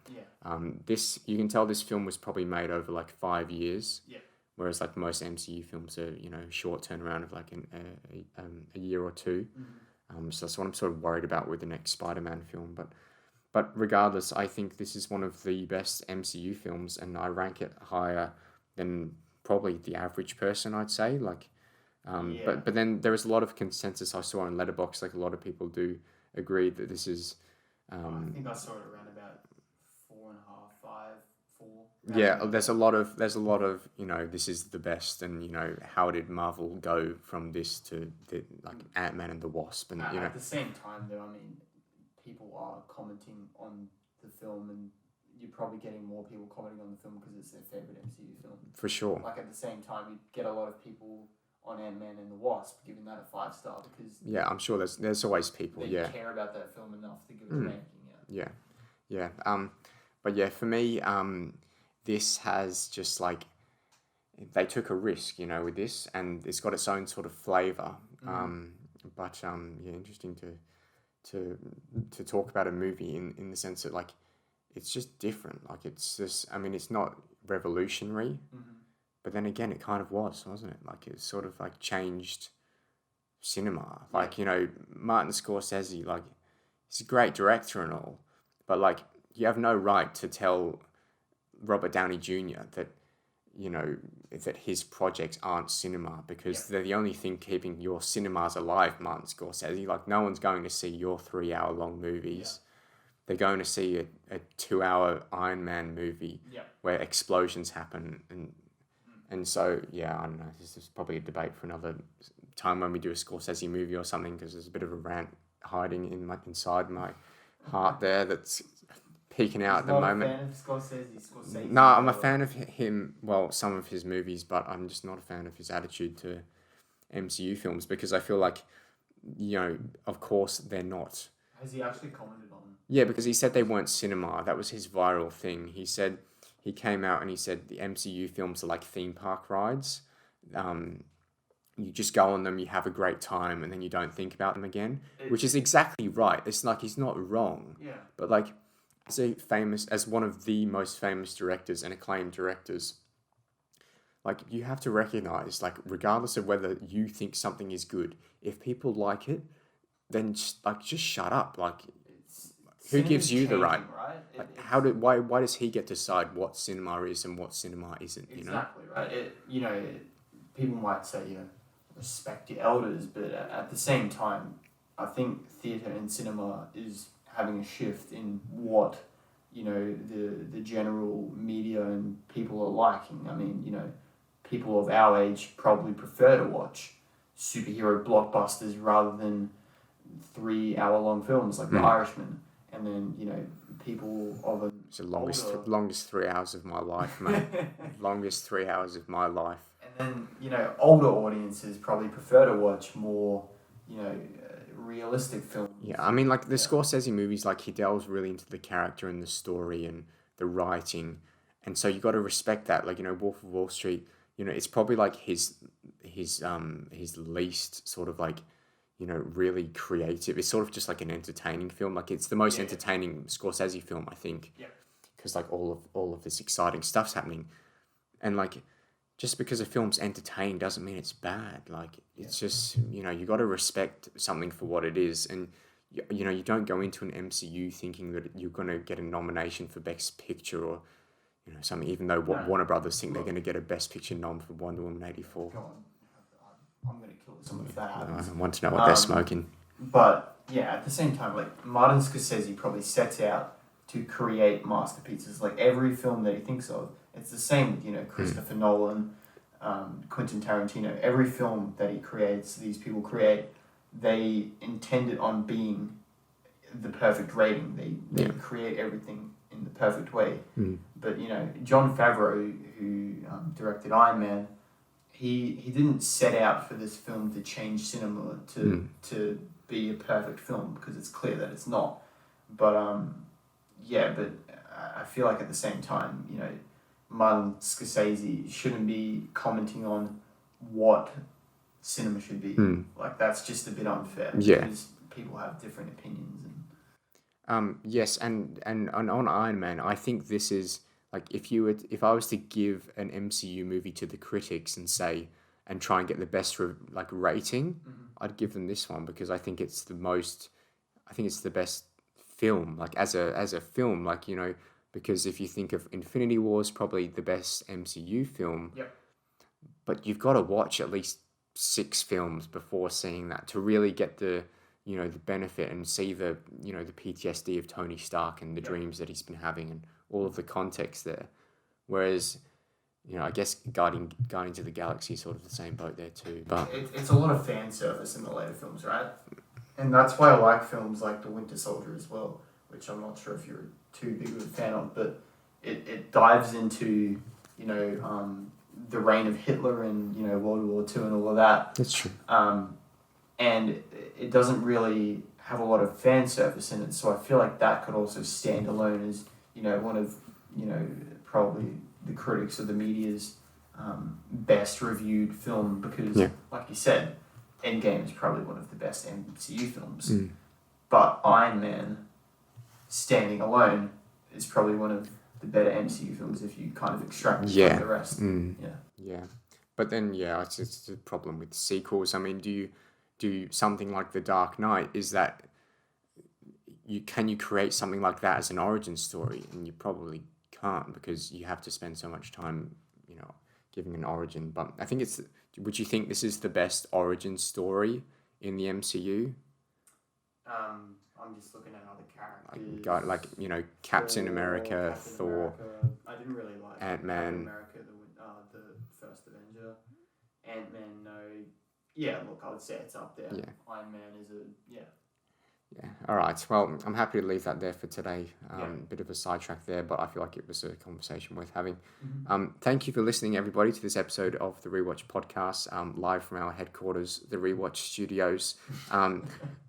you can tell this film was probably made over like 5 years. Yeah. Whereas like most MCU films are, short turnaround of like a year or two. So that's what I'm sort of worried about with the next Spider-Man film. But regardless, I think this is one of the best MCU films, and I rank it higher than probably the average person, I'd say. Like, but then there is a lot of consensus I saw on Letterboxd. Like a lot of people do agree that this is. I think I saw it around about 4.5, 5, 4. Yeah, there's a lot of this is the best, and how did Marvel go from this to like Ant-Man and the Wasp, and at the same time though, I mean, people are commenting on the film, and you're probably getting more people commenting on the film because it's their favorite MCU film. For sure. Like at the same time, you get a lot of people on Ant-Man and the Wasp giving that a 5-star because I'm sure there's always people they care about that film enough to give it a ranking. But yeah, for me, this has just like they took a risk, with this, and it's got its own sort of flavor. Interesting to talk about a movie in the sense that like it's just different. Like it's just, I mean, it's not revolutionary, but then again, it kind of was, wasn't it? Like it sort of like changed cinema. Like Martin Scorsese, like he's a great director and all, but like you have no right to tell Robert Downey Jr. that that his projects aren't cinema because they're the only thing keeping your cinemas alive, Martin Scorsese. Like, no one's going to see your 3-hour-long movies. They're going to see a 2-hour Iron Man movie where explosions happen. And so, I don't know. This is probably a debate for another time when we do a Scorsese movie or something, because there's a bit of a rant hiding inside my heart there that's peeking out at the moment. Fan of Scorsese. No, I'm a fan of him. Well, some of his movies, but I'm just not a fan of his attitude to MCU films because I feel like, of course they're not. Has he actually commented on? Yeah, because he said they weren't cinema. That was his viral thing. He came out and he said the MCU films are like theme park rides. you just go on them, you have a great time, and then you don't think about them again, which It, is exactly right. It's like he's not wrong, yeah. but like as one of the most famous directors and acclaimed directors, like you have to recognize, like regardless of whether you think something is good, if people like it, then just shut up. Like who Cinema's gives you the right? changing, right? Like It's why does he get to decide what cinema is and what cinema isn't? You know? exactly right. People might say, respect your elders, but at the same time, I think theatre and cinema is having a shift in what the general media and people are liking. I mean, people of our age probably prefer to watch superhero blockbusters rather than 3 hour long films like The Irishman. And then, people of an It's the older... longest 3 hours of my life, mate. Longest 3 hours of my life. And then, older audiences probably prefer to watch more, realistic films. Yeah, I mean, like the Scorsese movies, like he delves really into the character and the story and the writing, and so you got to respect that. Like Wolf of Wall Street, it's probably like his least sort of like really creative. It's sort of just like an entertaining film. Like it's the most entertaining Scorsese film, I think. Yeah. Because like all of this exciting stuff's happening, and like just because a film's entertaining doesn't mean it's bad. Like it's just you got to respect something for what it is, and you don't go into an MCU thinking that you're gonna get a nomination for Best Picture or something. Even though Warner Brothers think they're gonna get a Best Picture nom for Wonder Woman 84. God, I'm gonna kill someone if that happens. I want to know what they're smoking. But yeah, at the same time, like Martin Scorsese probably sets out to create masterpieces. Like every film that he thinks of, it's the same with Christopher Nolan, Quentin Tarantino. Every film that he creates, these people create, they intend it on being the perfect rating. They create everything in the perfect way. But Jon Favreau, who directed Iron Man, he didn't set out for this film to change cinema to be a perfect film, because it's clear that it's not. But but I feel like at the same time, Martin Scorsese shouldn't be commenting on what cinema should be. Like that's just a bit unfair. Because people have different opinions. Yes, and on Iron Man, I think this is like if I was to give an MCU movie to the critics and try and get the best rating, I'd give them this one, because I think it's the best film, like as a film, like because if you think of Infinity War, probably the best MCU film. Yep. But you've got to watch at least 6 films before seeing that to really get the the benefit and see the the PTSD of Tony Stark and the dreams that he's been having and all of the context there. Whereas I guess Guardians of the Galaxy is sort of the same boat there too. But it's a lot of fan service in the later films, right? And that's why I like films like The Winter Soldier as well, which I'm not sure if you're too big of a fan of, but it dives into the reign of Hitler and World War II and all of that. that's true. And it doesn't really have a lot of fan service in it, so I feel like that could also stand alone as one of probably the critics or the media's best reviewed film, because like you said, Endgame is probably one of the best MCU films, but Iron Man standing alone is probably one of the better MCU films if you kind of extract it from the rest. But then it's a problem with sequels. I mean, do you do something like The Dark Knight? Is that can you create something like that as an origin story? And you probably can't, because you have to spend so much time giving an origin. But I think would you think this is the best origin story in the MCU? I'm just looking at other characters. Like Captain America, Thor. I didn't really like Ant-Man. Captain America, the first Avenger. Ant-Man, no. Yeah, look, I would say it's up there. Yeah. Iron Man is Yeah. All right. Well, I'm happy to leave that there for today. Bit of a sidetrack there, but I feel like it was a conversation worth having. Thank you for listening, everybody, to this episode of the Rewatch podcast, live from our headquarters, the Rewatch Studios.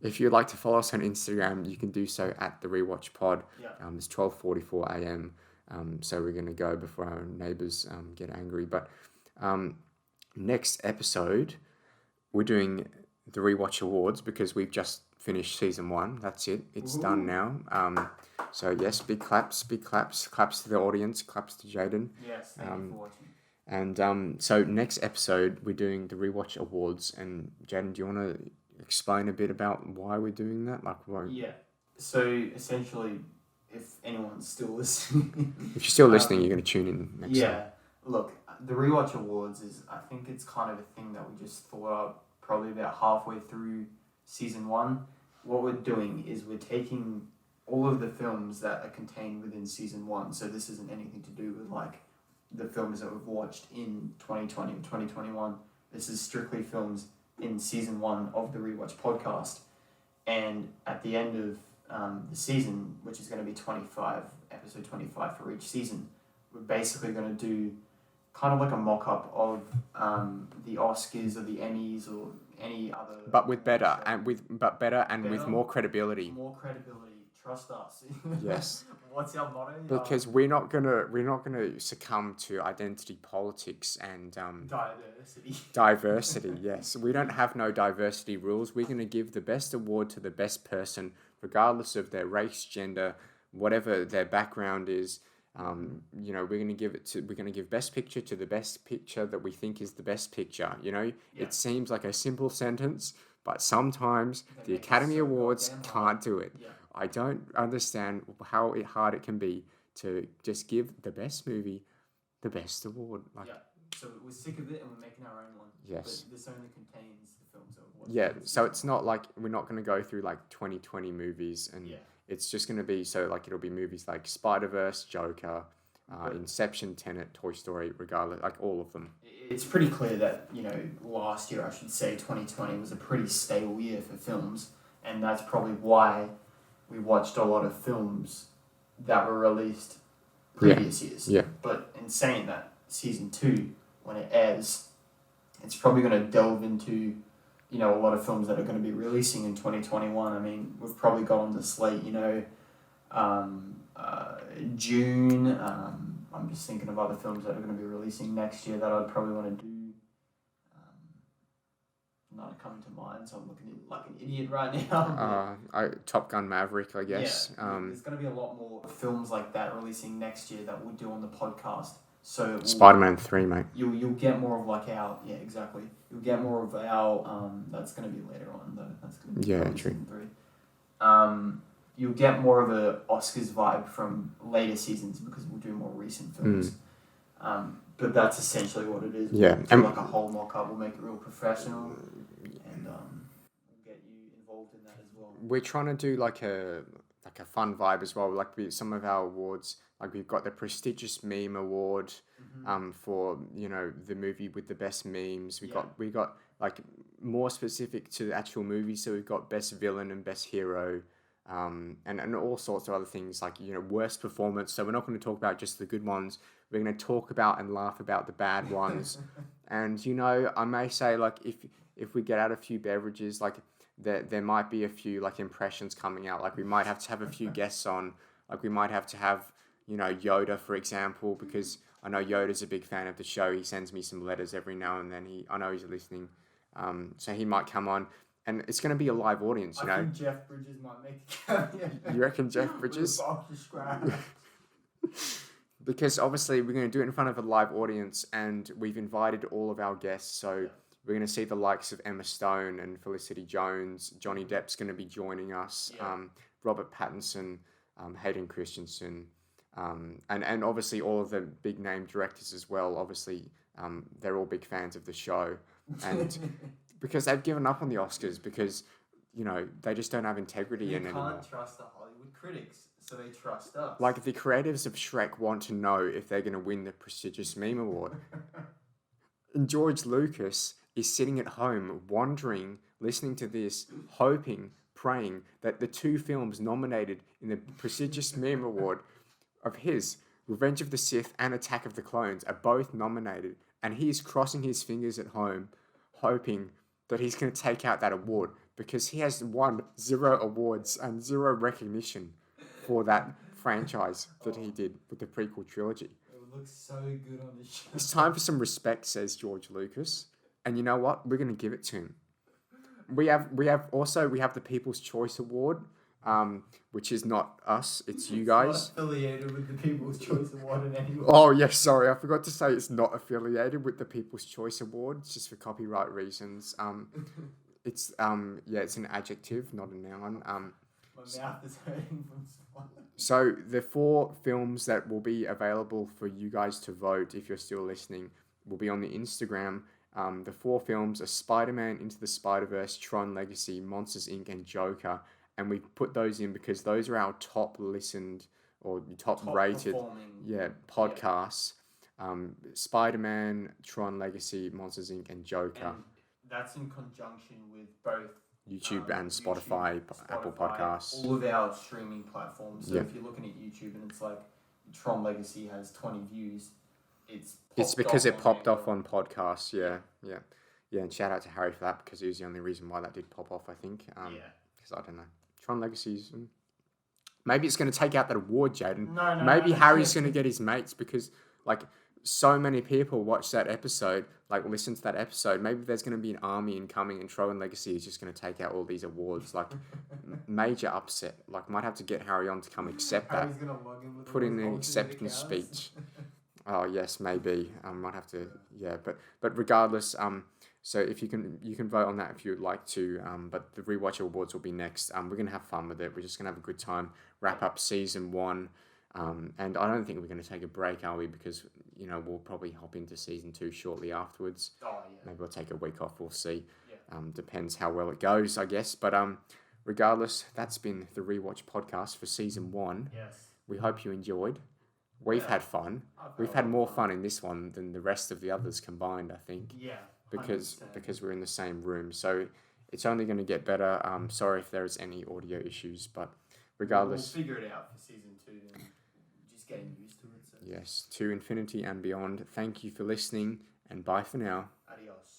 If you'd like to follow us on Instagram, you can do so at the Rewatch Pod. It's 12:44 a.m. So we're going to go before our neighbours get angry. But next episode, we're doing the Rewatch Awards because we've just finished season 1. That's it. It's done now. So yes, big claps to the audience, claps to Jaden. Yes, thank you for watching. And so next episode, we're doing the Rewatch Awards. And Jaden, do you want to explain a bit about why we're doing that? Yeah. So essentially, if anyone's still listening, if you're still listening, you're going to tune in next time. Look, the Rewatch Awards I think it's kind of a thing that we just thought up probably about halfway through season 1. What we're doing is we're taking all of the films that are contained within season 1. So this isn't anything to do with like the films that we've watched in 2020 or 2021. This is strictly films in season 1 of the Rewatch podcast. And at the end of the season, which is going to be episode 25 for each season, we're basically going to do kind of like a mock-up of the Oscars or the Emmys or any other... But better and with more credibility. More credibility. Trust us. Yes. What's our motto? Because we're not gonna succumb to identity politics and diversity. Diversity, yes. We don't have no diversity rules. We're gonna give the best award to the best person, regardless of their race, gender, whatever their background is. We're gonna give best picture to the best picture that we think is the best picture. It seems like a simple sentence, but sometimes the Academy Awards can't do it. Yeah. I don't understand how hard it can be to just give the best movie the best award. So we're sick of it and we're making our own one. Yes. But this only contains the films that we've watched. Yeah, so it's not like we're not going to go through like 2020 movies and it's just going to be it'll be movies like Spider-Verse, Joker, Inception, Tenet, Toy Story, regardless, like all of them. It's pretty clear that, last year, I should say, 2020 was a pretty stable year for films, and that's probably why we watched a lot of films that were released previous years. Yeah. But in saying that, season 2, when it airs, it's probably going to delve into, a lot of films that are going to be releasing in 2021. I mean, we've probably got on the slate, June. I'm just thinking of other films that are going to be releasing next year that I'd probably want to do. Not coming to mind, so I'm looking like an idiot right now. Top Gun Maverick, I guess. Yeah, there's going to be a lot more films like that releasing next year that we'll do on the podcast. So Spider-Man 3, mate. You'll get more of like our exactly. You'll get more of our that's going to be later on though. That's going to be true. Season 3. You'll get more of a Oscars vibe from later seasons because we'll do more recent films. But that's essentially what it is. Yeah, we'll do like a whole mock-up. We'll make it real professional, and we'll get you involved in that as well. We're trying to do like a fun vibe as well. Like some of our awards, like we've got the prestigious meme award, for the movie with the best memes. We got like more specific to the actual movie. So we've got best villain and best hero. And all sorts of other things like, worst performance. So we're not going to talk about just the good ones. We're going to talk about and laugh about the bad ones. And, I may say, like, if we get out a few beverages, like, there might be a few, like, impressions coming out. Like, we might have to have a few guests on. Like, we might have to have, Yoda, for example, because I know Yoda's a big fan of the show. He sends me some letters every now and then. I know he's listening. So he might come on. And it's going to be a live audience, I think Jeff Bridges might make a cameo. You reckon Jeff Bridges? Because obviously we're going to do it in front of a live audience and we've invited all of our guests. So we're going to see the likes of Emma Stone and Felicity Jones. Johnny Depp's going to be joining us. Robert Pattinson, Hayden Christensen, and obviously all of the big name directors as well. Obviously, they're all big fans of the show. And... because they've given up on the Oscars because, they just don't have integrity in it anymore. You can't trust the Hollywood critics, so they trust us. Like the creatives of Shrek want to know if they're going to win the prestigious meme award. And George Lucas is sitting at home, wondering, listening to this, hoping, praying that the 2 films nominated in the prestigious meme award of his, Revenge of the Sith and Attack of the Clones, are both nominated. And he's crossing his fingers at home, hoping that he's going to take out that award because he has won 0 awards and 0 recognition for that franchise that he did with the prequel trilogy. It looks so good on the show. It's time for some respect, says George Lucas. And you know what? We're going to give it to him. we have the People's Choice Award, which is not us, it's you guys. Not affiliated with the People's Choice Award in any way. Oh yes, sorry, I forgot to say it's not affiliated with the People's Choice Award. It's just for copyright reasons. It's it's an adjective, not a noun. My mouth is hurting from swallowing. So the 4 films that will be available for you guys to vote, if you're still listening, will be on the Instagram. The 4 films are Spider-Man Into the Spider-Verse, Tron Legacy, Monsters Inc. and Joker. And we put those in because those are our top listened or top rated podcasts. Spider-Man, Tron Legacy, Monsters Inc. and Joker. And that's in conjunction with both YouTube and Spotify, Apple Podcasts. All of our streaming platforms. So if you're looking at YouTube and it's like Tron Legacy has 20 views, it's because it popped off on podcasts. Yeah. And shout out to Harry for that because he was the only reason why that did pop off, I think. Because I don't know. Tron Legacy's... Maybe it's going to take out that award, Jaden. No. Maybe Harry's going to get his mates because, like, so many people watch that episode, like, listen to that episode. Maybe there's going to be an army incoming and Tron Legacy is just going to take out all these awards. Like, major upset. Like, might have to get Harry on to come accept that. Harry's gonna log in with put in an acceptance speech. Oh, yes, maybe. Might have to, But regardless, so if you can vote on that if you'd like to. But the Rewatch Awards will be next. We're going to have fun with it. We're just going to have a good time. Wrap up season 1. And I don't think we're going to take a break, are we? Because, we'll probably hop into season 2 shortly afterwards. Oh, yeah. Maybe we'll take a week off. We'll see. Yeah. Depends how well it goes, I guess. But regardless, that's been the Rewatch podcast for season 1. Yes. We hope you enjoyed. We've had fun. We've had more fun in this one than the rest of the others combined, I think. Yeah. 100%. Because we're in the same room. So it's only going to get better. Sorry if there's any audio issues, but regardless. We'll figure it out for season 2 and just getting used to it. So. Yes, to infinity and beyond. Thank you for listening and bye for now. Adios.